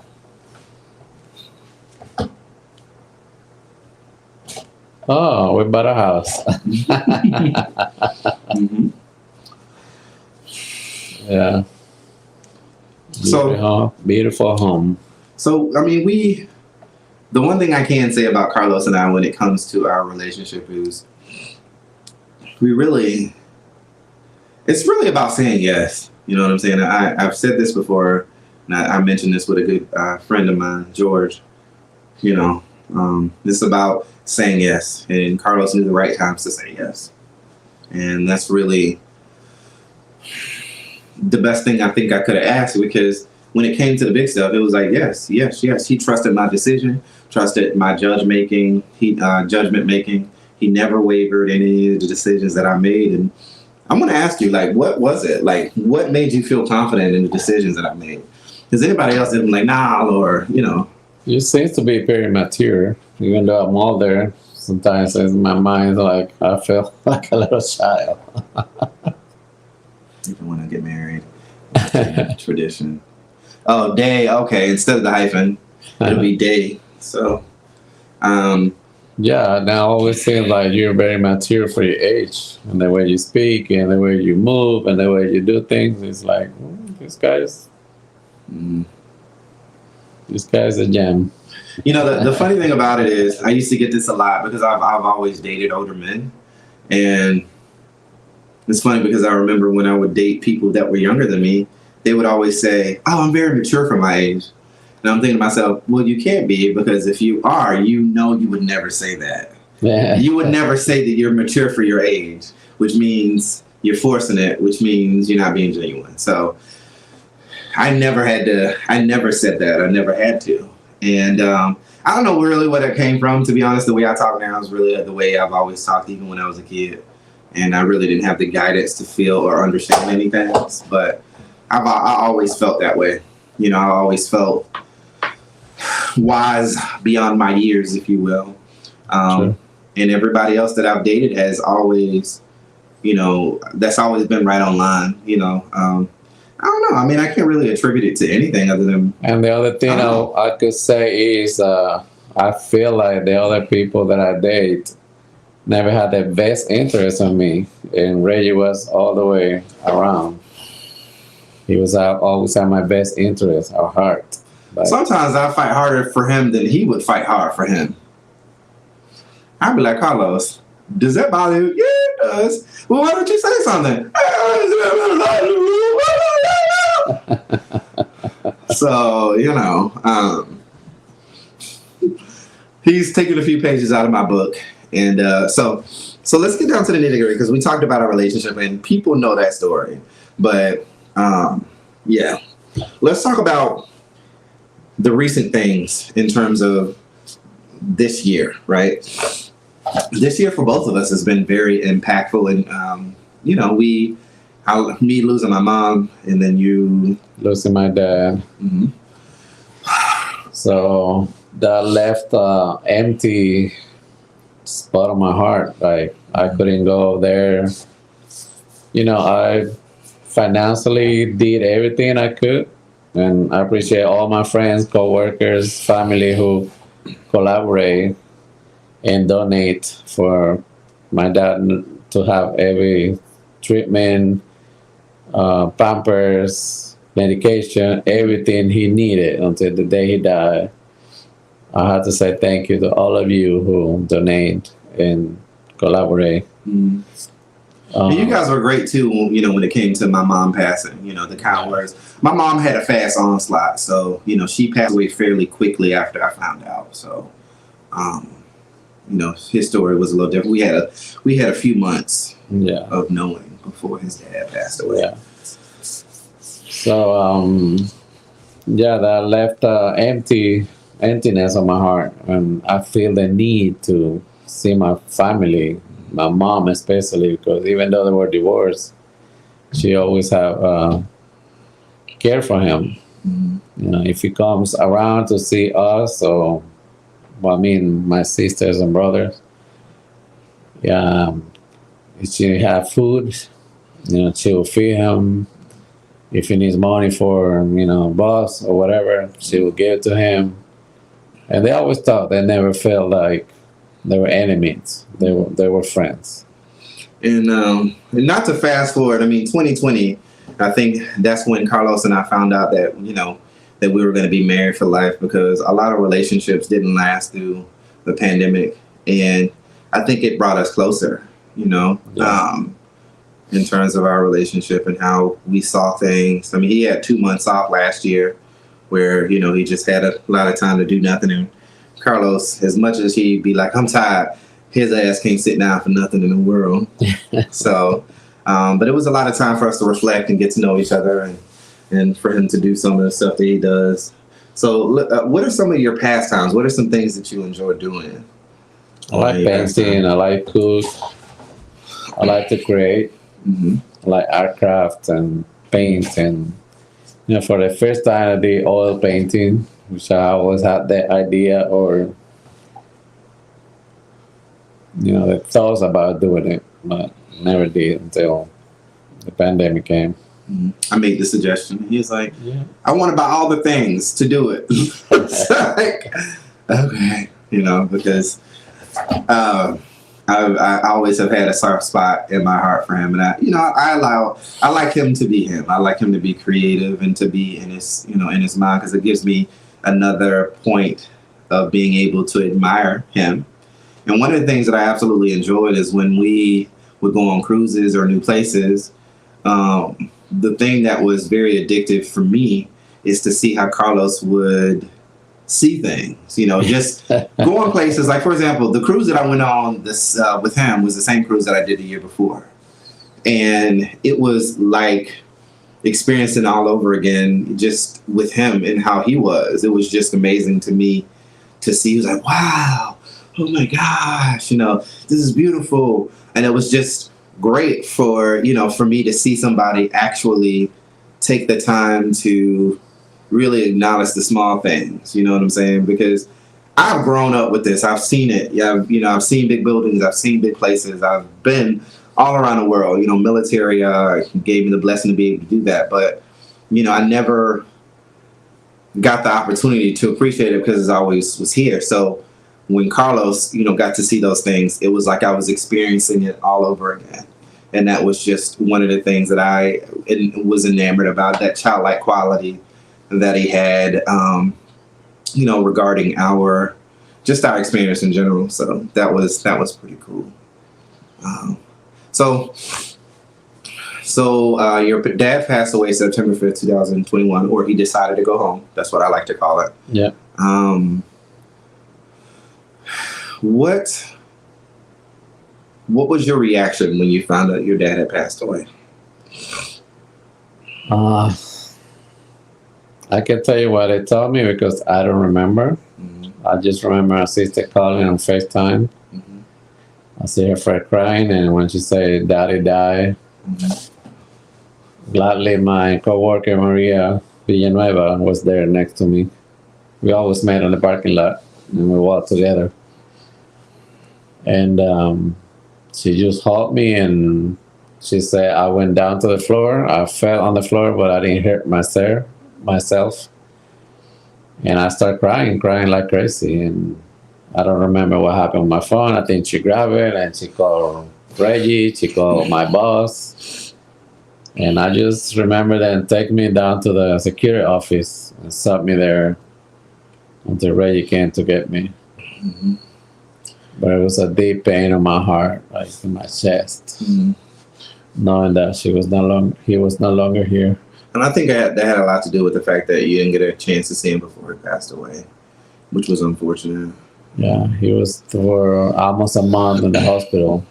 Oh, we bought a house. Mm-hmm. Yeah. Beautiful home. So, I mean, the one thing I can say about Carlos and I when it comes to our relationship is it's really about saying yes. You know what I'm saying? I've said this before, and I mentioned this with a good friend of mine, George. You know, this is about saying yes, and Carlos knew the right times to say yes. And that's really the best thing I think I could have asked, because when it came to the big stuff, it was like, yes. He trusted my decision, trusted my judgment making. He never wavered any of the decisions that I made. And I'm going to ask you, like, what was it? Like, what made you feel confident in the decisions that I made? Because anybody else didn't like, nah, or, you know. You seem to be very mature, even though I'm older. Sometimes in my mind, like, I feel like a little child. Even when I get married. Tradition. Oh, day. Okay. Instead of the hyphen, it'll be day. So, yeah, now always seems like you're very mature for your age, and the way you speak, and the way you move, and the way you do things. It's like, this guy's a gem. You know, the funny thing about it is, I used to get this a lot because I've always dated older men, and it's funny because I remember when I would date people that were younger than me, they would always say, "Oh, I'm very mature for my age." And I'm thinking to myself, well, you can't be, because if you are, you know you would never say that. Yeah. You would never say that you're mature for your age, which means you're forcing it, which means you're not being genuine. So I never said that. I never had to. And I don't know really where that came from, to be honest. The way I talk now is really the way I've always talked, even when I was a kid. And I really didn't have the guidance to feel or understand anything else. But I always felt that way. You know, I always felt wise beyond my years, if you will. Sure. And everybody else that I've dated has always, you know, that's always been right on line, you know. I don't know. I mean, I can't really attribute it to anything other than... And the other thing I could say is I feel like the other people that I date never had the best interest in me. And Reggie was all the way around. He was always at my best interest, our heart. Like, sometimes I fight harder for him than he would fight hard for him. I'd be like, Carlos, does that bother you? Yeah, it does. Well, why don't you say something? So, you know, he's taken a few pages out of my book. And so let's get down to the nitty-gritty, because we talked about our relationship and people know that story. But, yeah, let's talk about the recent things in terms of this year, right? This year for both of us has been very impactful. And, you know, me losing my mom and then you losing my dad. Mm-hmm. So that left empty spot on my heart. Like, I couldn't go there. You know, I financially did everything I could. And I appreciate all my friends, co-workers, family who collaborate and donate for my dad to have every treatment, Pampers, medication, everything he needed until the day he died. I have to say thank you to all of you who donate and collaborate. Mm. And you guys were great too, when it came to my mom passing, the kind words. My mom had a fast onslaught, so, she passed away fairly quickly after I found out. So, his story was a little different. We had a few months of knowing before his dad passed away. Yeah. So, that left emptiness on my heart, and I feel the need to see my family, my mom especially, because even though they were divorced, she always have care for him. Mm-hmm. If he comes around to see us, or my sisters and brothers, if she have food, she will feed him. If he needs money for bus or whatever, she will give it to him. And they always thought, they never felt like they were enemies. They were friends. And not to fast forward, 2020, I think that's when Carlos and I found out that, that we were going to be married for life, because a lot of relationships didn't last through the pandemic. And I think it brought us closer, in terms of our relationship and how we saw things. He had 2 months off last year where, he just had a lot of time to do nothing. And Carlos, as much as he'd be like, I'm tired, his ass can't sit down for nothing in the world. So, but it was a lot of time for us to reflect and get to know each other, and for him to do some of the stuff that he does. So what are some of your pastimes? What are some things that you enjoy doing? I like painting. I like cook. I like to create. Mm-hmm. I like art craft and paint. And, for the first time I did oil painting, which I always had the idea or, the thoughts about doing it, but never did until the pandemic came. Mm-hmm. I made the suggestion. He was like, I want to buy all the things to do it. It's like, okay, because I always have had a soft spot in my heart for him, and I like him to be him. I like him to be creative and to be in his mind, because it gives me another point of being able to admire him. And one of the things that I absolutely enjoyed is when we would go on cruises or new places. The thing that was very addictive for me is to see how Carlos would see things, just go on places. Like, for example, the cruise that I went on this with him was the same cruise that I did the year before. And it was like experiencing all over again, just with him and how he was. It was just amazing to me to see. He was like, wow, oh my gosh, this is beautiful. And it was just great for me to see somebody actually take the time to really acknowledge the small things. You know what I'm saying? Because I've grown up with this. I've seen it. I've seen big buildings. I've seen big places. I've been all around the world. Military gave me the blessing to be able to do that. But, I never got the opportunity to appreciate it because it always was here. So when Carlos, got to see those things, it was like I was experiencing it all over again. And that was just one of the things that I was enamored about, that childlike quality that he had, regarding our experience in general. So that was pretty cool. So your dad passed away September 5th, 2021, or he decided to go home. That's what I like to call it. Yeah. What was your reaction when you found out your dad had passed away? I can tell you what they told me because I don't remember. Mm-hmm. I just remember my sister calling on FaceTime. Mm-hmm. I see her friend crying, and when she said Daddy died, gladly my coworker Maria Villanueva was there next to me. We always met in the parking lot, and we walked together. And she just hugged me, and she said I went down to the floor. I fell on the floor, but I didn't hurt myself. And I started crying like crazy. And I don't remember what happened with my phone. I think she grabbed it and she called Reggie. She called my boss. And I just remember them taking me down to the security office and sat me there. until Reggie came to get me. Mm-hmm. But it was a deep pain in my heart, like in my chest, Mm-hmm. knowing that he was no longer here. And I think that had a lot to do with the fact that you didn't get a chance to see him before he passed away, which was unfortunate. Yeah, he was for almost a month in the hospital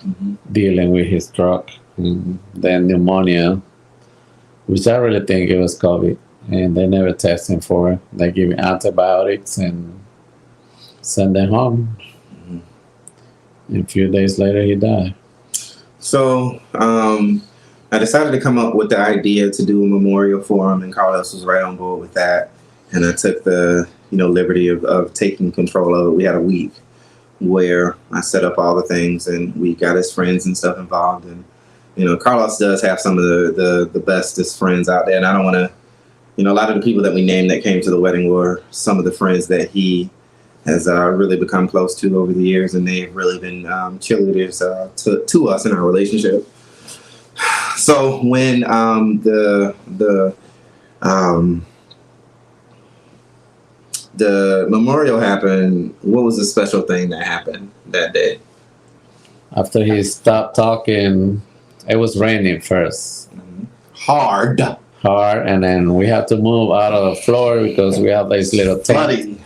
Mm-hmm. dealing with his stroke and then pneumonia, which I really think it was COVID. And they never test him for it. They give him antibiotics and send him home. Mm-hmm. And a few days later, he died. So I decided to come up with the idea to do a memorial for him, and Carlos was right on board with that. And I took the liberty of taking control of it. We had a week where I set up all the things, and we got his friends and stuff involved. And Carlos does have some of the bestest friends out there, and I don't want to. A lot of the people that we named that came to the wedding were some of the friends that he has really become close to over the years, and they've really been cheerleaders to us in our relationship. So when the memorial happened, what was the special thing that happened that day? After he stopped talking, it was raining first. Hard. And then we had to move out of the floor because we have this little tent. Flooding.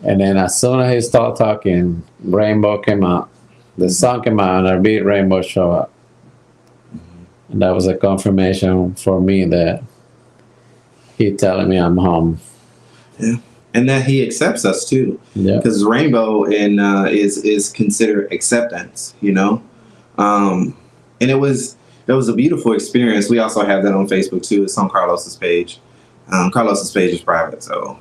And then as soon as he started talking, rainbow came out. The sun came out and a big rainbow showed up. And that was a confirmation for me that he telling me I'm home. Yeah. And that he accepts us too. Yeah. Because rainbow is considered acceptance, and it was a beautiful experience. We also have that on Facebook too. It's on Carlos's page. Carlos's page is private, so.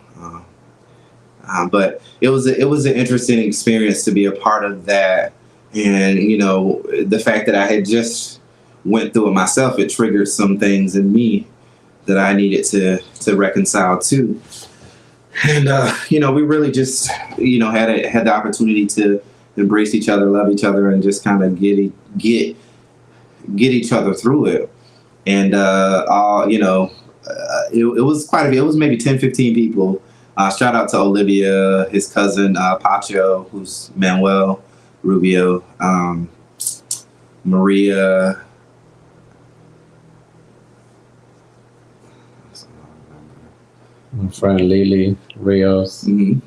But it was an interesting experience to be a part of that, and the fact that I had just went through it myself, it triggered some things in me that I needed to reconcile too. And we really just had the opportunity to embrace each other, love each other, and just kind of get each other through it. And it was quite a few. It was maybe 10, 15 people. Shout out to Olivia, his cousin Pacho, who's Manuel Rubio, Maria. My friend Lily Rios, Mm-hmm.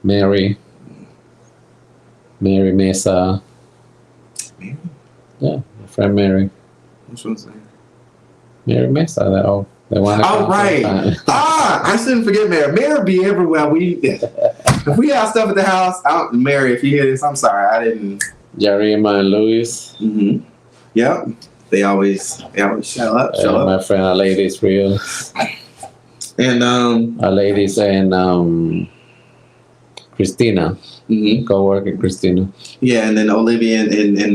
Mary Mesa. Mary? Yeah, my friend Mary. Which one's that? Mary Mesa, the one. Oh, right. I shouldn't forget Mary. Mary be everywhere. If we have stuff at the house, Mary, if you hear this, I'm sorry. I didn't. Jarima and Luis. Mm-hmm. Yep. They always show up. My friend Ladies Rios. And Ladies and Christina. Mm-hmm. Co-worker Christina. Yeah, and then Olivia and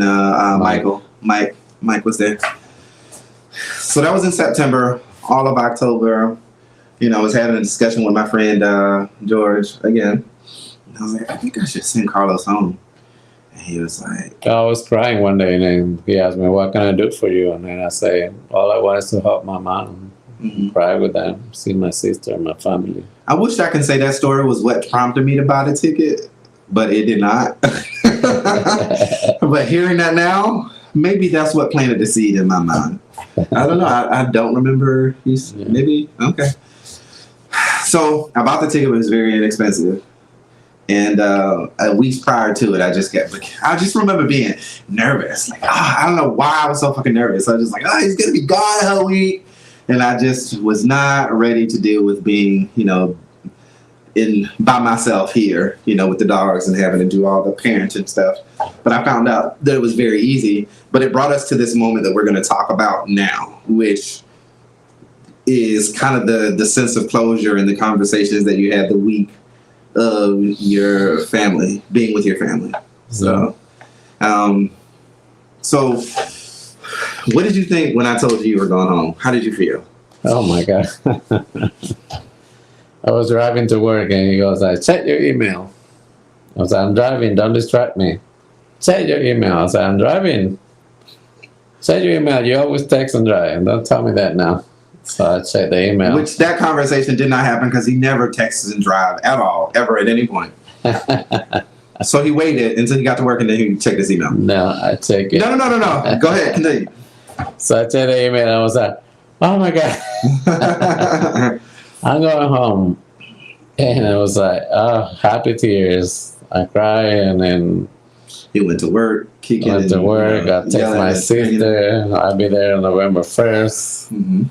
Michael. Mike was there. So that was in September. All of October, I was having a discussion with my friend George again. And I was like, I think I should send Carlos home. And he was like, I was crying one day, and then he asked me, "What can I do for you?" And then I say, "All I want is to help my mom, mm-hmm. cry with them, see my sister and my family." I wish I can say that story was what prompted me to buy the ticket, but it did not. But hearing that now, maybe that's what planted the seed in my mind. I don't know. I don't remember. Maybe. Okay. So I bought the ticket. It was very inexpensive. And weeks prior to it, I just remember being nervous. Like, I don't know why I was so fucking nervous. I was just like, he's going to be gone the whole week. And I just was not ready to deal with being, by myself here, with the dogs and having to do all the parenting stuff. But I found out that it was very easy. But it brought us to this moment that we're going to talk about now, which is kind of the sense of closure and the conversations that you had the week of your family, being with your family. So, so what did you think when I told you were going home? How did you feel? Oh my God. I was driving to work and he goes, check your email. I was like, I'm driving, don't distract me. Check your email. I was like, I'm driving. Check your email. You always text and drive. Don't tell me that now. So I checked the email. Which that conversation did not happen because he never texts and drive at all, ever at any point. So he waited until he got to work and then he checked his email. No, I checked it. No. Go ahead, continue. So I checked the email and I was like, oh my God, I'm going home. And I was like, oh, happy tears. I cried and then He went to work, kicking. went to work. I text my sister. I'll be there on November 1st. Mm-hmm.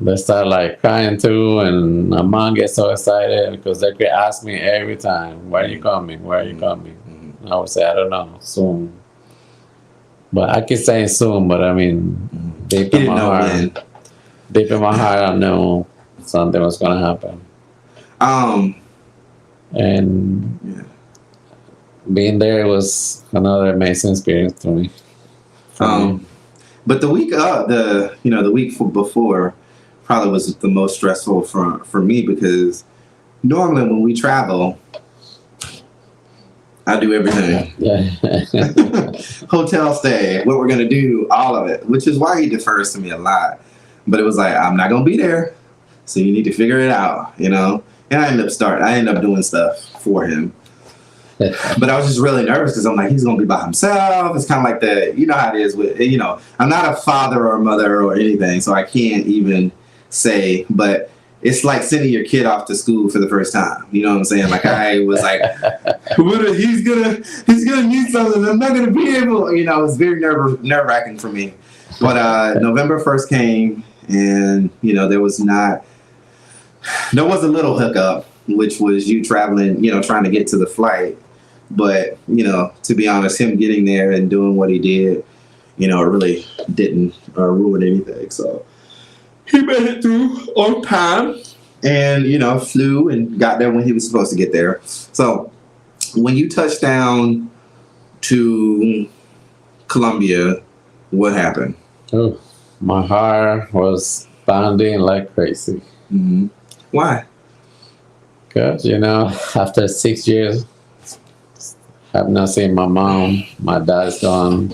They start like crying too, and my mom gets so excited because they could ask me every time, "Where are you coming? Where are you coming?" Mm-hmm. And I would say, "I don't know, soon." But I keep saying soon, but I mean, deep He in didn't my know heart, when. I knew something was gonna happen. And Yeah. being there was another amazing experience to me. But the week the week before probably was the most stressful for me because normally when we travel, I do everything. Yeah. Hotel stay, what we're gonna do, all of it, which is why he defers to me a lot. But it was like, I'm not gonna be there, so you need to figure it out, And I ended up doing stuff for him. But I was just really nervous because I'm like, he's gonna be by himself. It's kind of like how it is with, I'm not a father or a mother or anything, so I can't even say. But it's like sending your kid off to school for the first time. You know what I'm saying? Like I was like, he's gonna need something. I'm not gonna be able. It's very nerve wracking for me. But November 1st came, and there was a little hookup, which was you traveling, trying to get to the flight. But, to be honest, him getting there and doing what he did, it really didn't ruin anything. So he made it through on time and, flew and got there when he was supposed to get there. So when you touched down to Colombia, what happened? Oh, my heart was pounding like crazy. Mm-hmm. Why? Because, after 6 years, I've not seen my mom. My dad's gone.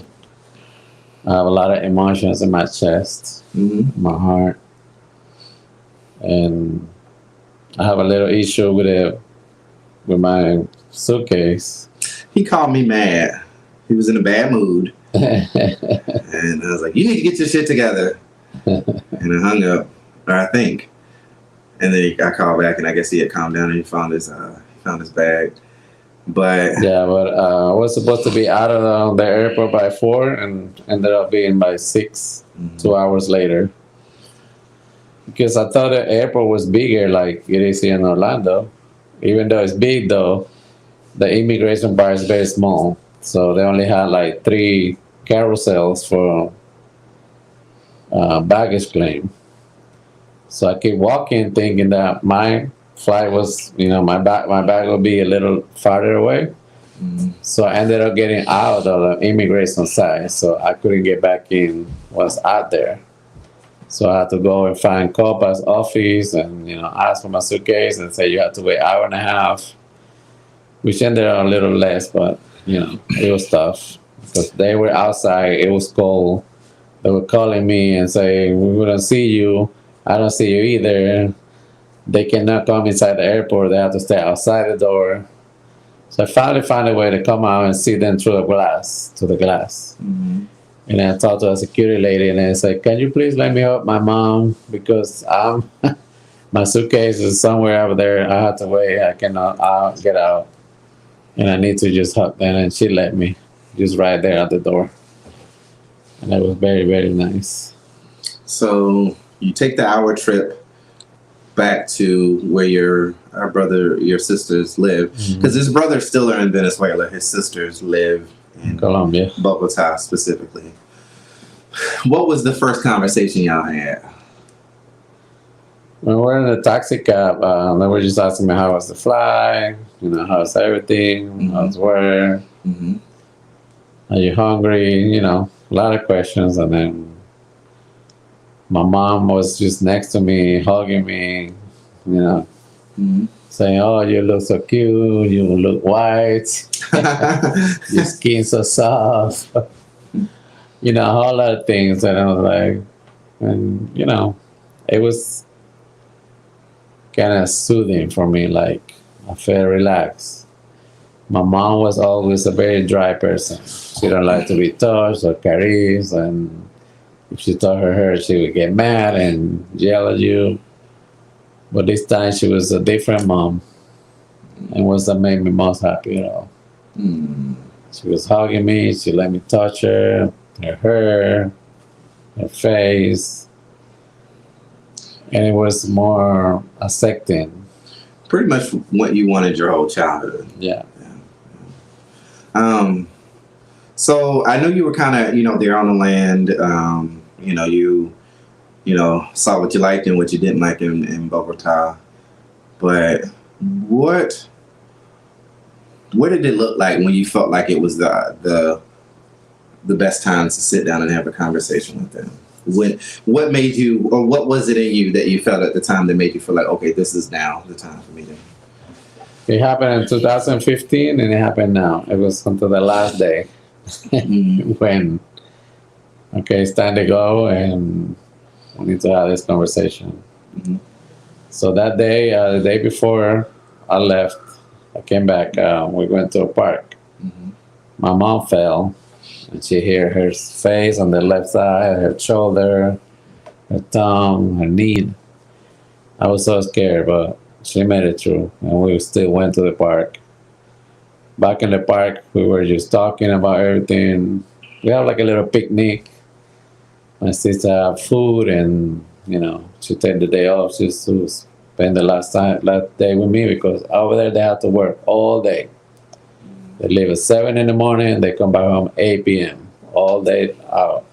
I have a lot of emotions in my chest, my heart. And I have a little issue with my suitcase. He called me mad. He was in a bad mood. And I was like, you need to get your shit together. And I hung up, or I think. And then I called back, and I guess he had calmed down and he found his bag. But yeah, but I was supposed to be out of the airport by 4 and ended up being by 6, 2 hours later. Because I thought the airport was bigger like it is here in Orlando. Even though it's big though, the immigration bar is very small. So they only had like 3 carousels for baggage claim. So I keep walking thinking that my flight was, my bag would be a little farther away. So I ended up getting out of the immigration side, so I couldn't get back in once out there. So I had to go and find Copa's office and, ask for my suitcase and say you have to wait an hour and a half, which ended up a little less, but, it was tough because they were outside. It was cold. They were calling me and saying, we wouldn't see you. I don't see you either. They cannot come inside the airport. They have to stay outside the door. So I finally found a way to come out and see them through the glass. And then I talked to a security lady and I said, can you please let me help my mom? Because my suitcase is somewhere over there. I have to wait. I cannot get out. And I need to just help them. And she let me just right there at the door. And that was very, very nice. So you take the hour trip back to where your sisters live, because his brothers still are in Venezuela. His sisters live in Colombia, Bogota specifically. What was the first conversation y'all had? When we're in the taxi cab, they were just asking me how was the flight, how's everything, how's work, are you hungry, a lot of questions. And then my mom was just next to me, hugging me, saying, oh, you look so cute, you look white, your skin so soft, a whole lot of things. And I was like, and, it was kind of soothing for me. Like I felt relaxed. My mom was always a very dry person. She don't like to be touched or caressed, and if you touch her hair, she would get mad and yell at you. But this time she was a different mom, and was that made me most happy at all. Mm. She was hugging me. She let me touch her hair, her face, and it was more accepting. Pretty much what you wanted your whole childhood. Yeah. So I know you were kind of, there on the land. You saw what you liked and what you didn't like in Bogota. But what did it look like when you felt like it was the best time to sit down and have a conversation with them? What made you, or what was it in you that you felt at the time that made you feel like, okay, this is now the time for me to? It happened in 2015, and it happened now. It was until the last day when, okay, it's time to go, and we need to have this conversation. Mm-hmm. So that day, the day before I left, I came back. We went to a park. Mm-hmm. My mom fell, and she hit her face on the left side, her shoulder, her tongue, her knee. I was so scared, but she made it through, and we still went to the park. Back in the park, we were just talking about everything. We have like a little picnic. My sister had food, and she take the day off just to spend the last day with me, because over there they have to work all day. They leave at 7 in the morning, they come back home 8 p.m. all day out.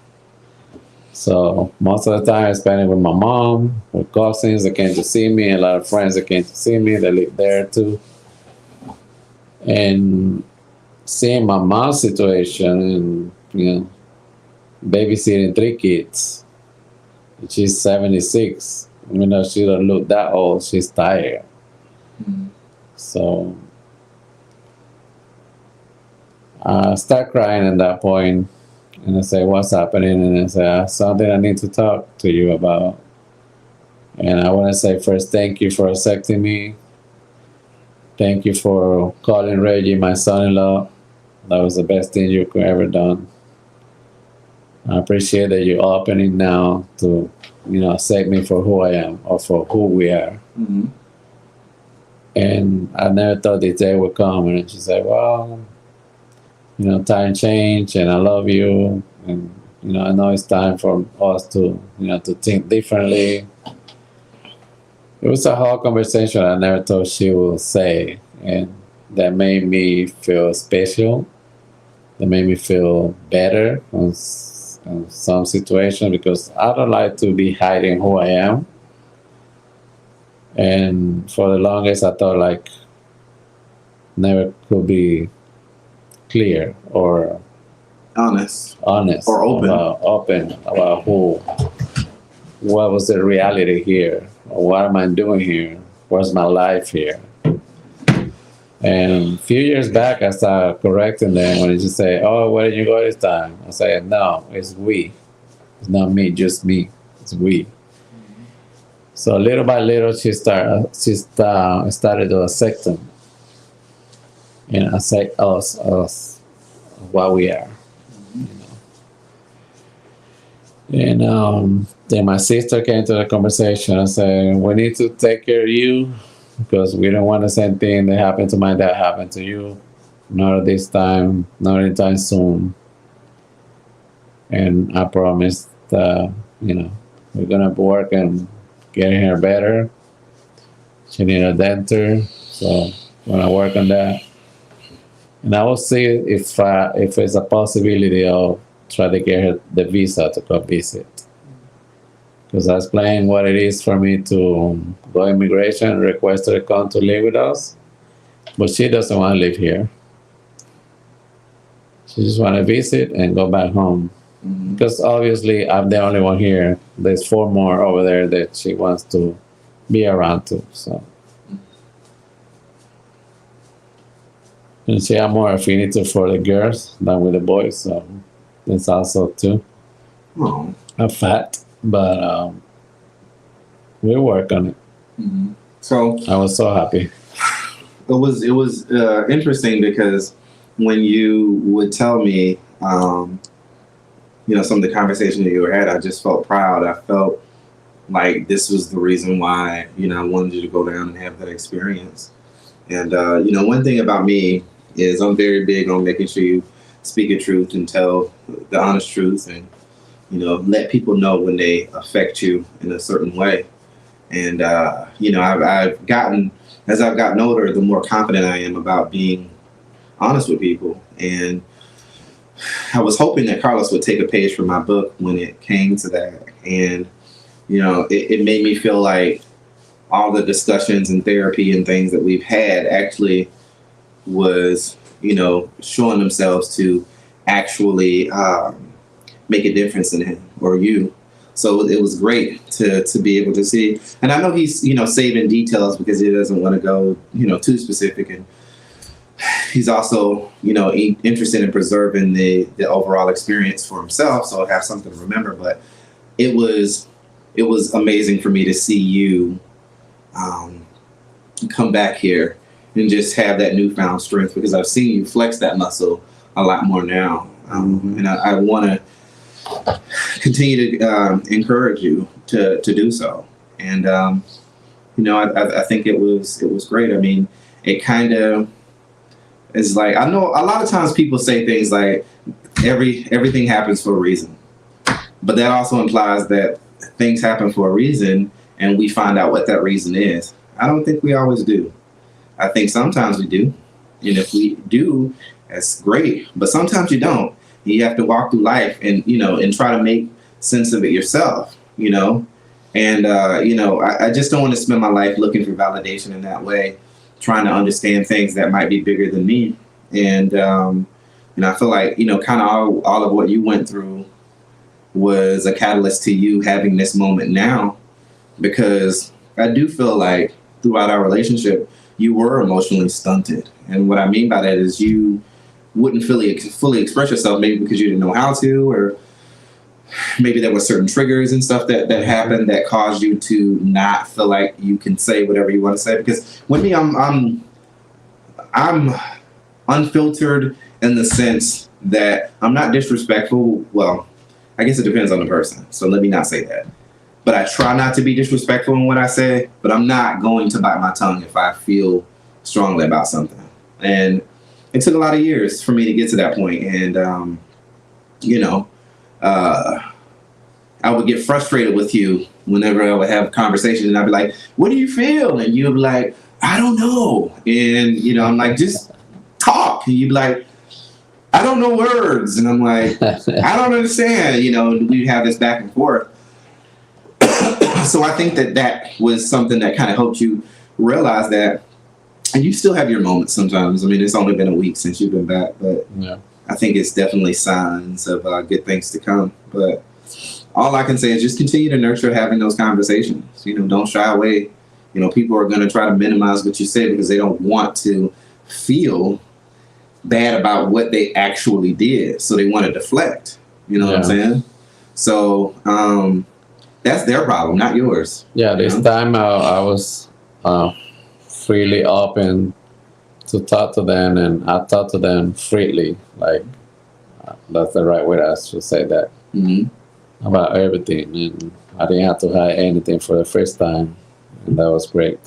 So most of the time I spend it with my mom, with cousins that came to see me, a lot of friends that came to see me, they live there too. And seeing my mom's situation and, babysitting 3 kids. She's 76. Even though she don't look that old, she's tired. Mm-hmm. So I start crying at that point, and I say, what's happening? And I say, something I need to talk to you about. And I want to say first, thank you for accepting me. Thank you for calling Reggie my son-in-law. That was the best thing you could ever done. I appreciate that you're opening now to, accept me for who I am or for who we are. Mm-hmm. And I never thought this day would come. And she said, well, time change, and I love you. And, I know it's time for us to, to think differently. It was a whole conversation I never thought she would say. And that made me feel special. That made me feel better on some situation, because I don't like to be hiding who I am. And for the longest, I thought like never could be clear or honest or open about what was the reality here, or what am I doing here, what's my life here. And a few years back, I started correcting them when they just say, oh, where did you go this time? I say, no, it's we. It's not me, just me. It's we. So little by little, she started to accept them. Accept us, what we are. And then my sister came to the conversation and said, we need to take care of you, because we don't want the same thing that happened to my dad happen to you. Not at this time, not anytime soon. And I promised that, we're going to work and getting her better. She needs a denture, so I'm going to work on that. And I will see if there's a possibility of try to get her the visa to come visit. Because I explained what it is for me to go immigration and request her to come to live with us. But she doesn't want to live here. She just want to visit and go back home. Mm-hmm. Because obviously I'm the only one here. There's 4 more over there that she wants to be around too. So. And she has more affinity for the girls than with the boys. So that's also too. Oh. A fact. But we work on it. So I was so happy. it was interesting because when you would tell me, some of the conversation that you had, I just felt proud. I felt like this was the reason why, I wanted you to go down and have that experience. And, one thing about me is I'm very big on making sure you speak the truth and tell the honest truth and, let people know when they affect you in a certain way. And, I've gotten, as I've gotten older, the more confident I am about being honest with people. And I was hoping that Carlos would take a page from my book when it came to that. And, it made me feel like all the discussions and therapy and things that we've had actually was, showing themselves to actually make a difference in him or you. So it was great to be able to see. And I know he's, saving details because he doesn't want to go, too specific. And he's also, interested in preserving the overall experience for himself. So I have something to remember. But it was amazing for me to see you come back here and just have that newfound strength, because I've seen you flex that muscle a lot more now. And I want to continue to encourage you to do so. And, I think it was great. I mean, it kind of is like, I know a lot of times people say things like everything happens for a reason, but that also implies that things happen for a reason and we find out what that reason is. I don't think we always do. I think sometimes we do. And if we do, that's great. But sometimes you don't. You have to walk through life and, and try to make sense of it yourself, And, I just don't want to spend my life looking for validation in that way, trying to understand things that might be bigger than me. And, I feel like, kind of all of what you went through was a catalyst to you having this moment now, because I do feel like throughout our relationship, you were emotionally stunted. And what I mean by that is you wouldn't fully express yourself, maybe because you didn't know how to, or maybe there were certain triggers and stuff that happened that caused you to not feel like you can say whatever you want to say. Because with me, I'm unfiltered in the sense that I'm not disrespectful. Well, I guess it depends on the person. So let me not say that. But I try not to be disrespectful in what I say, but I'm not going to bite my tongue if I feel strongly about something. And it took a lot of years for me to get to that point. And, I would get frustrated with you whenever I would have conversations, and I'd be like, what do you feel? And you'd be like, I don't know. And, I'm like, just talk. And you'd be like, I don't know words. And I'm like, I don't understand. We'd have this back and forth. So I think that was something that kind of helped you realize that, and you still have your moments sometimes. I mean, it's only been a week since you've been back, but yeah. I think it's definitely signs of good things to come. But all I can say is just continue to nurture having those conversations. Don't shy away. People are going to try to minimize what you say because they don't want to feel bad about what they actually did. So they want to deflect. You know what I'm saying? So that's their problem, not yours. Yeah, this time I was freely open to talk to them, and I talk to them freely. Like, that's the right way I should say that. About everything. And I didn't have to hide anything for the first time. And that was great.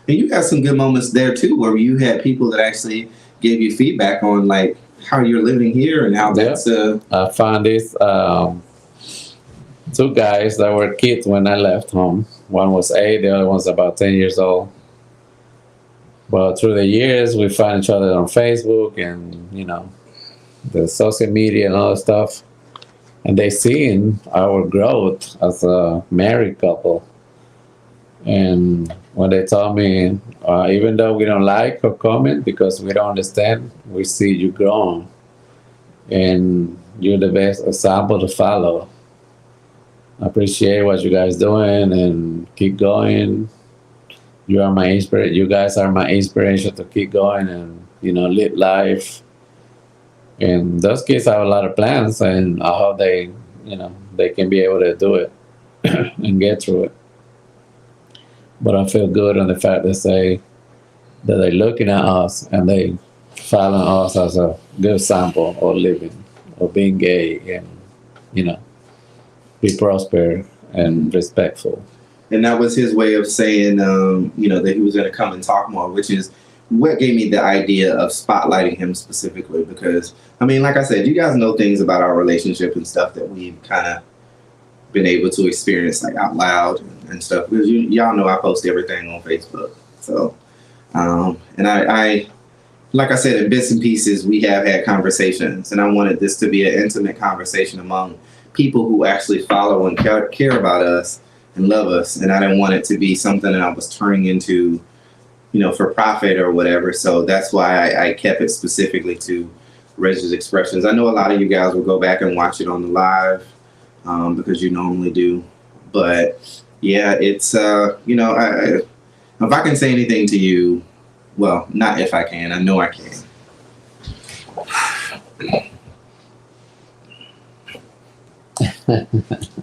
And you got some good moments there too, where you had people that actually gave you feedback on like how you're living here and how that's I found these two guys that were kids when I left home. One was 8, the other one's about 10 years old. But through the years, we found each other on Facebook and, the social media and all that stuff. And they seen our growth as a married couple. And when they told me, even though we don't like or comment because we don't understand, we see you growing. And you're the best example to follow. I appreciate what you guys doing and keep going. You are my inspiration. You guys are my inspiration to keep going and, live life. And those kids have a lot of plans, and I hope they can be able to do it and get through it. But I feel good on the fact they say that they're looking at us and they following us as a good sample of living, of being gay and, you know, be prosperous and respectful. And that was his way of saying, you know, that he was going to come and talk more, which is what gave me the idea of spotlighting him specifically. Because, I mean, like I said, you guys know things about our relationship and stuff that we've kind of been able to experience like out loud and stuff. Because y'all know I post everything on Facebook. So, and I, like I said, in bits and pieces, we have had conversations. And I wanted this to be an intimate conversation among people who actually follow and care about us and love us. And I didn't want it to be something that I was turning into, you know, for profit or whatever. So that's why I kept it specifically to Reggie's Expressions. I know a lot of you guys will go back and watch it on the live because you normally do. But yeah, it's, you know, if I can say anything to you, well, not if I can, I know I can.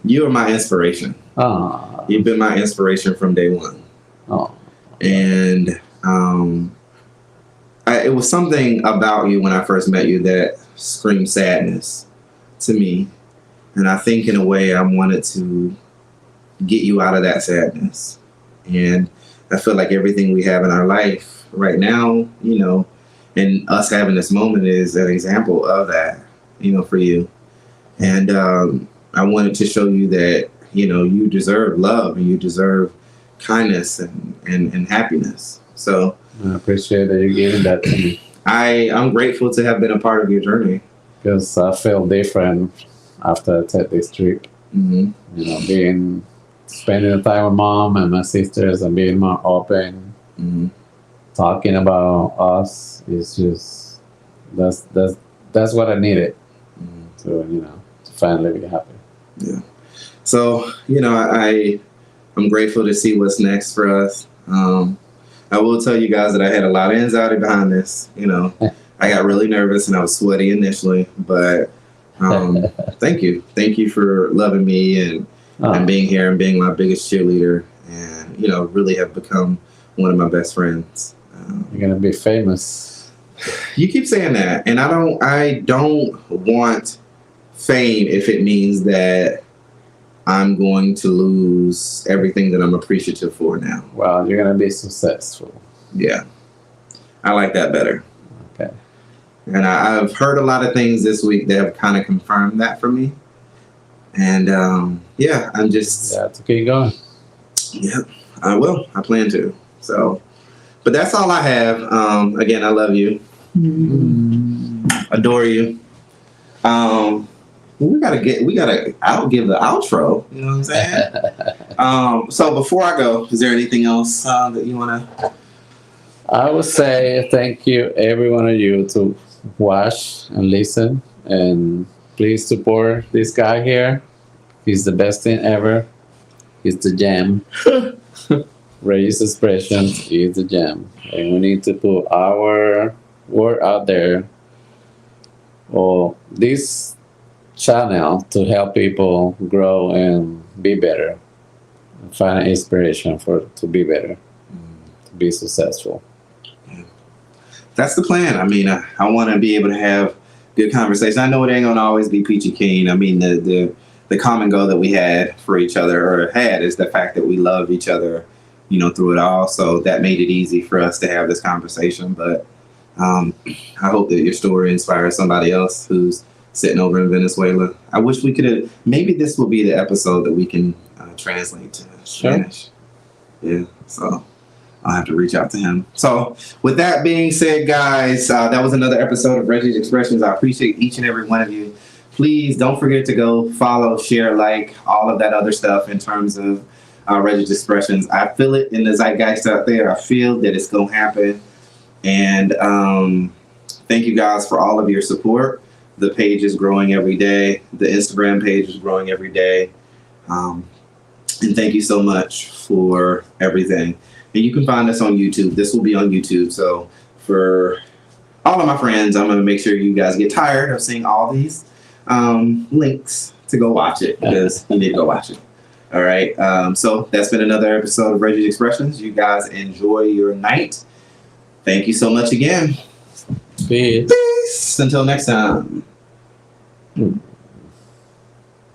You are my inspiration. Oh, You've been my inspiration from day one. oh, And it was something about you when I first met you that screamed sadness to me. And I think in a way I wanted to get you out of that sadness. And I feel like everything we have in our life right now, you know, and us having this moment is an example of that, you know, for you. And I wanted to show you that, you know, you deserve love and you deserve kindness and happiness. So I appreciate that you're giving that to me I'm grateful to have been a part of your journey. because I feel different after I take this trip. Mm-hmm. You know, spending the time with mom and my sisters and being more open, Mm-hmm. talking about us is just that's what I needed Mm-hmm. to, you know, to finally be happy. Yeah. So, you know, I'm grateful to see what's next for us. I will tell you guys that I had a lot of anxiety behind this. You know, I got really nervous and I was sweaty initially, but thank you. Thank you for loving me and being here and being my biggest cheerleader and, you know, really have become one of my best friends. You're gonna be famous. You keep saying that, and I don't want fame if it means that I'm going to lose everything that I'm appreciative for now. Well, you're gonna be successful. Yeah, I like that better. Okay. And I've heard a lot of things this week that have kind of confirmed that for me. And yeah, I'm just Yeah, to keep going. yeah, I will. I plan to. So, but that's all I have. Again, I love you, adore you. We gotta give the outro. You know what I'm saying? So before I go, is there anything else that you wanna? I would say thank you, every one of you, to watch and listen, and please support this guy here. He's the best thing ever. He's the jam. Reggie's Expressions is the jam, and we need to put our word out there, or this channel, to help people grow and be better, and find inspiration to be better, to be successful. That's the plan. I mean, I want to be able to have good conversation. I know it ain't gonna always be peachy keen. I mean, the common goal that we had for each other, or had, is the fact that we love each other, you know, through it all. So that made it easy for us to have this conversation. But I hope that your story inspires somebody else who's sitting over in Venezuela. I wish we could have. Maybe this will be the episode that we can translate to Spanish. Yeah. So I'll have to reach out to him. So with that being said, guys, that was another episode of Reggie's Expressions. I appreciate each and every one of you. Please don't forget to go follow, share, like, all of that other stuff in terms of Reggie's Expressions. I feel it in the zeitgeist out there. I feel that it's going to happen. And thank you guys for all of your support. The page is growing every day. The Instagram page is growing every day. And thank you so much for everything. And you can find us on YouTube. This will be on YouTube. So for all of my friends, I'm going to make sure you guys get tired of seeing all these links to go watch it, because you need to go watch it. All right. So that's been another episode of Reggie's Expressions. You guys enjoy your night. Thank you so much again. Peace. Peace. Until next time.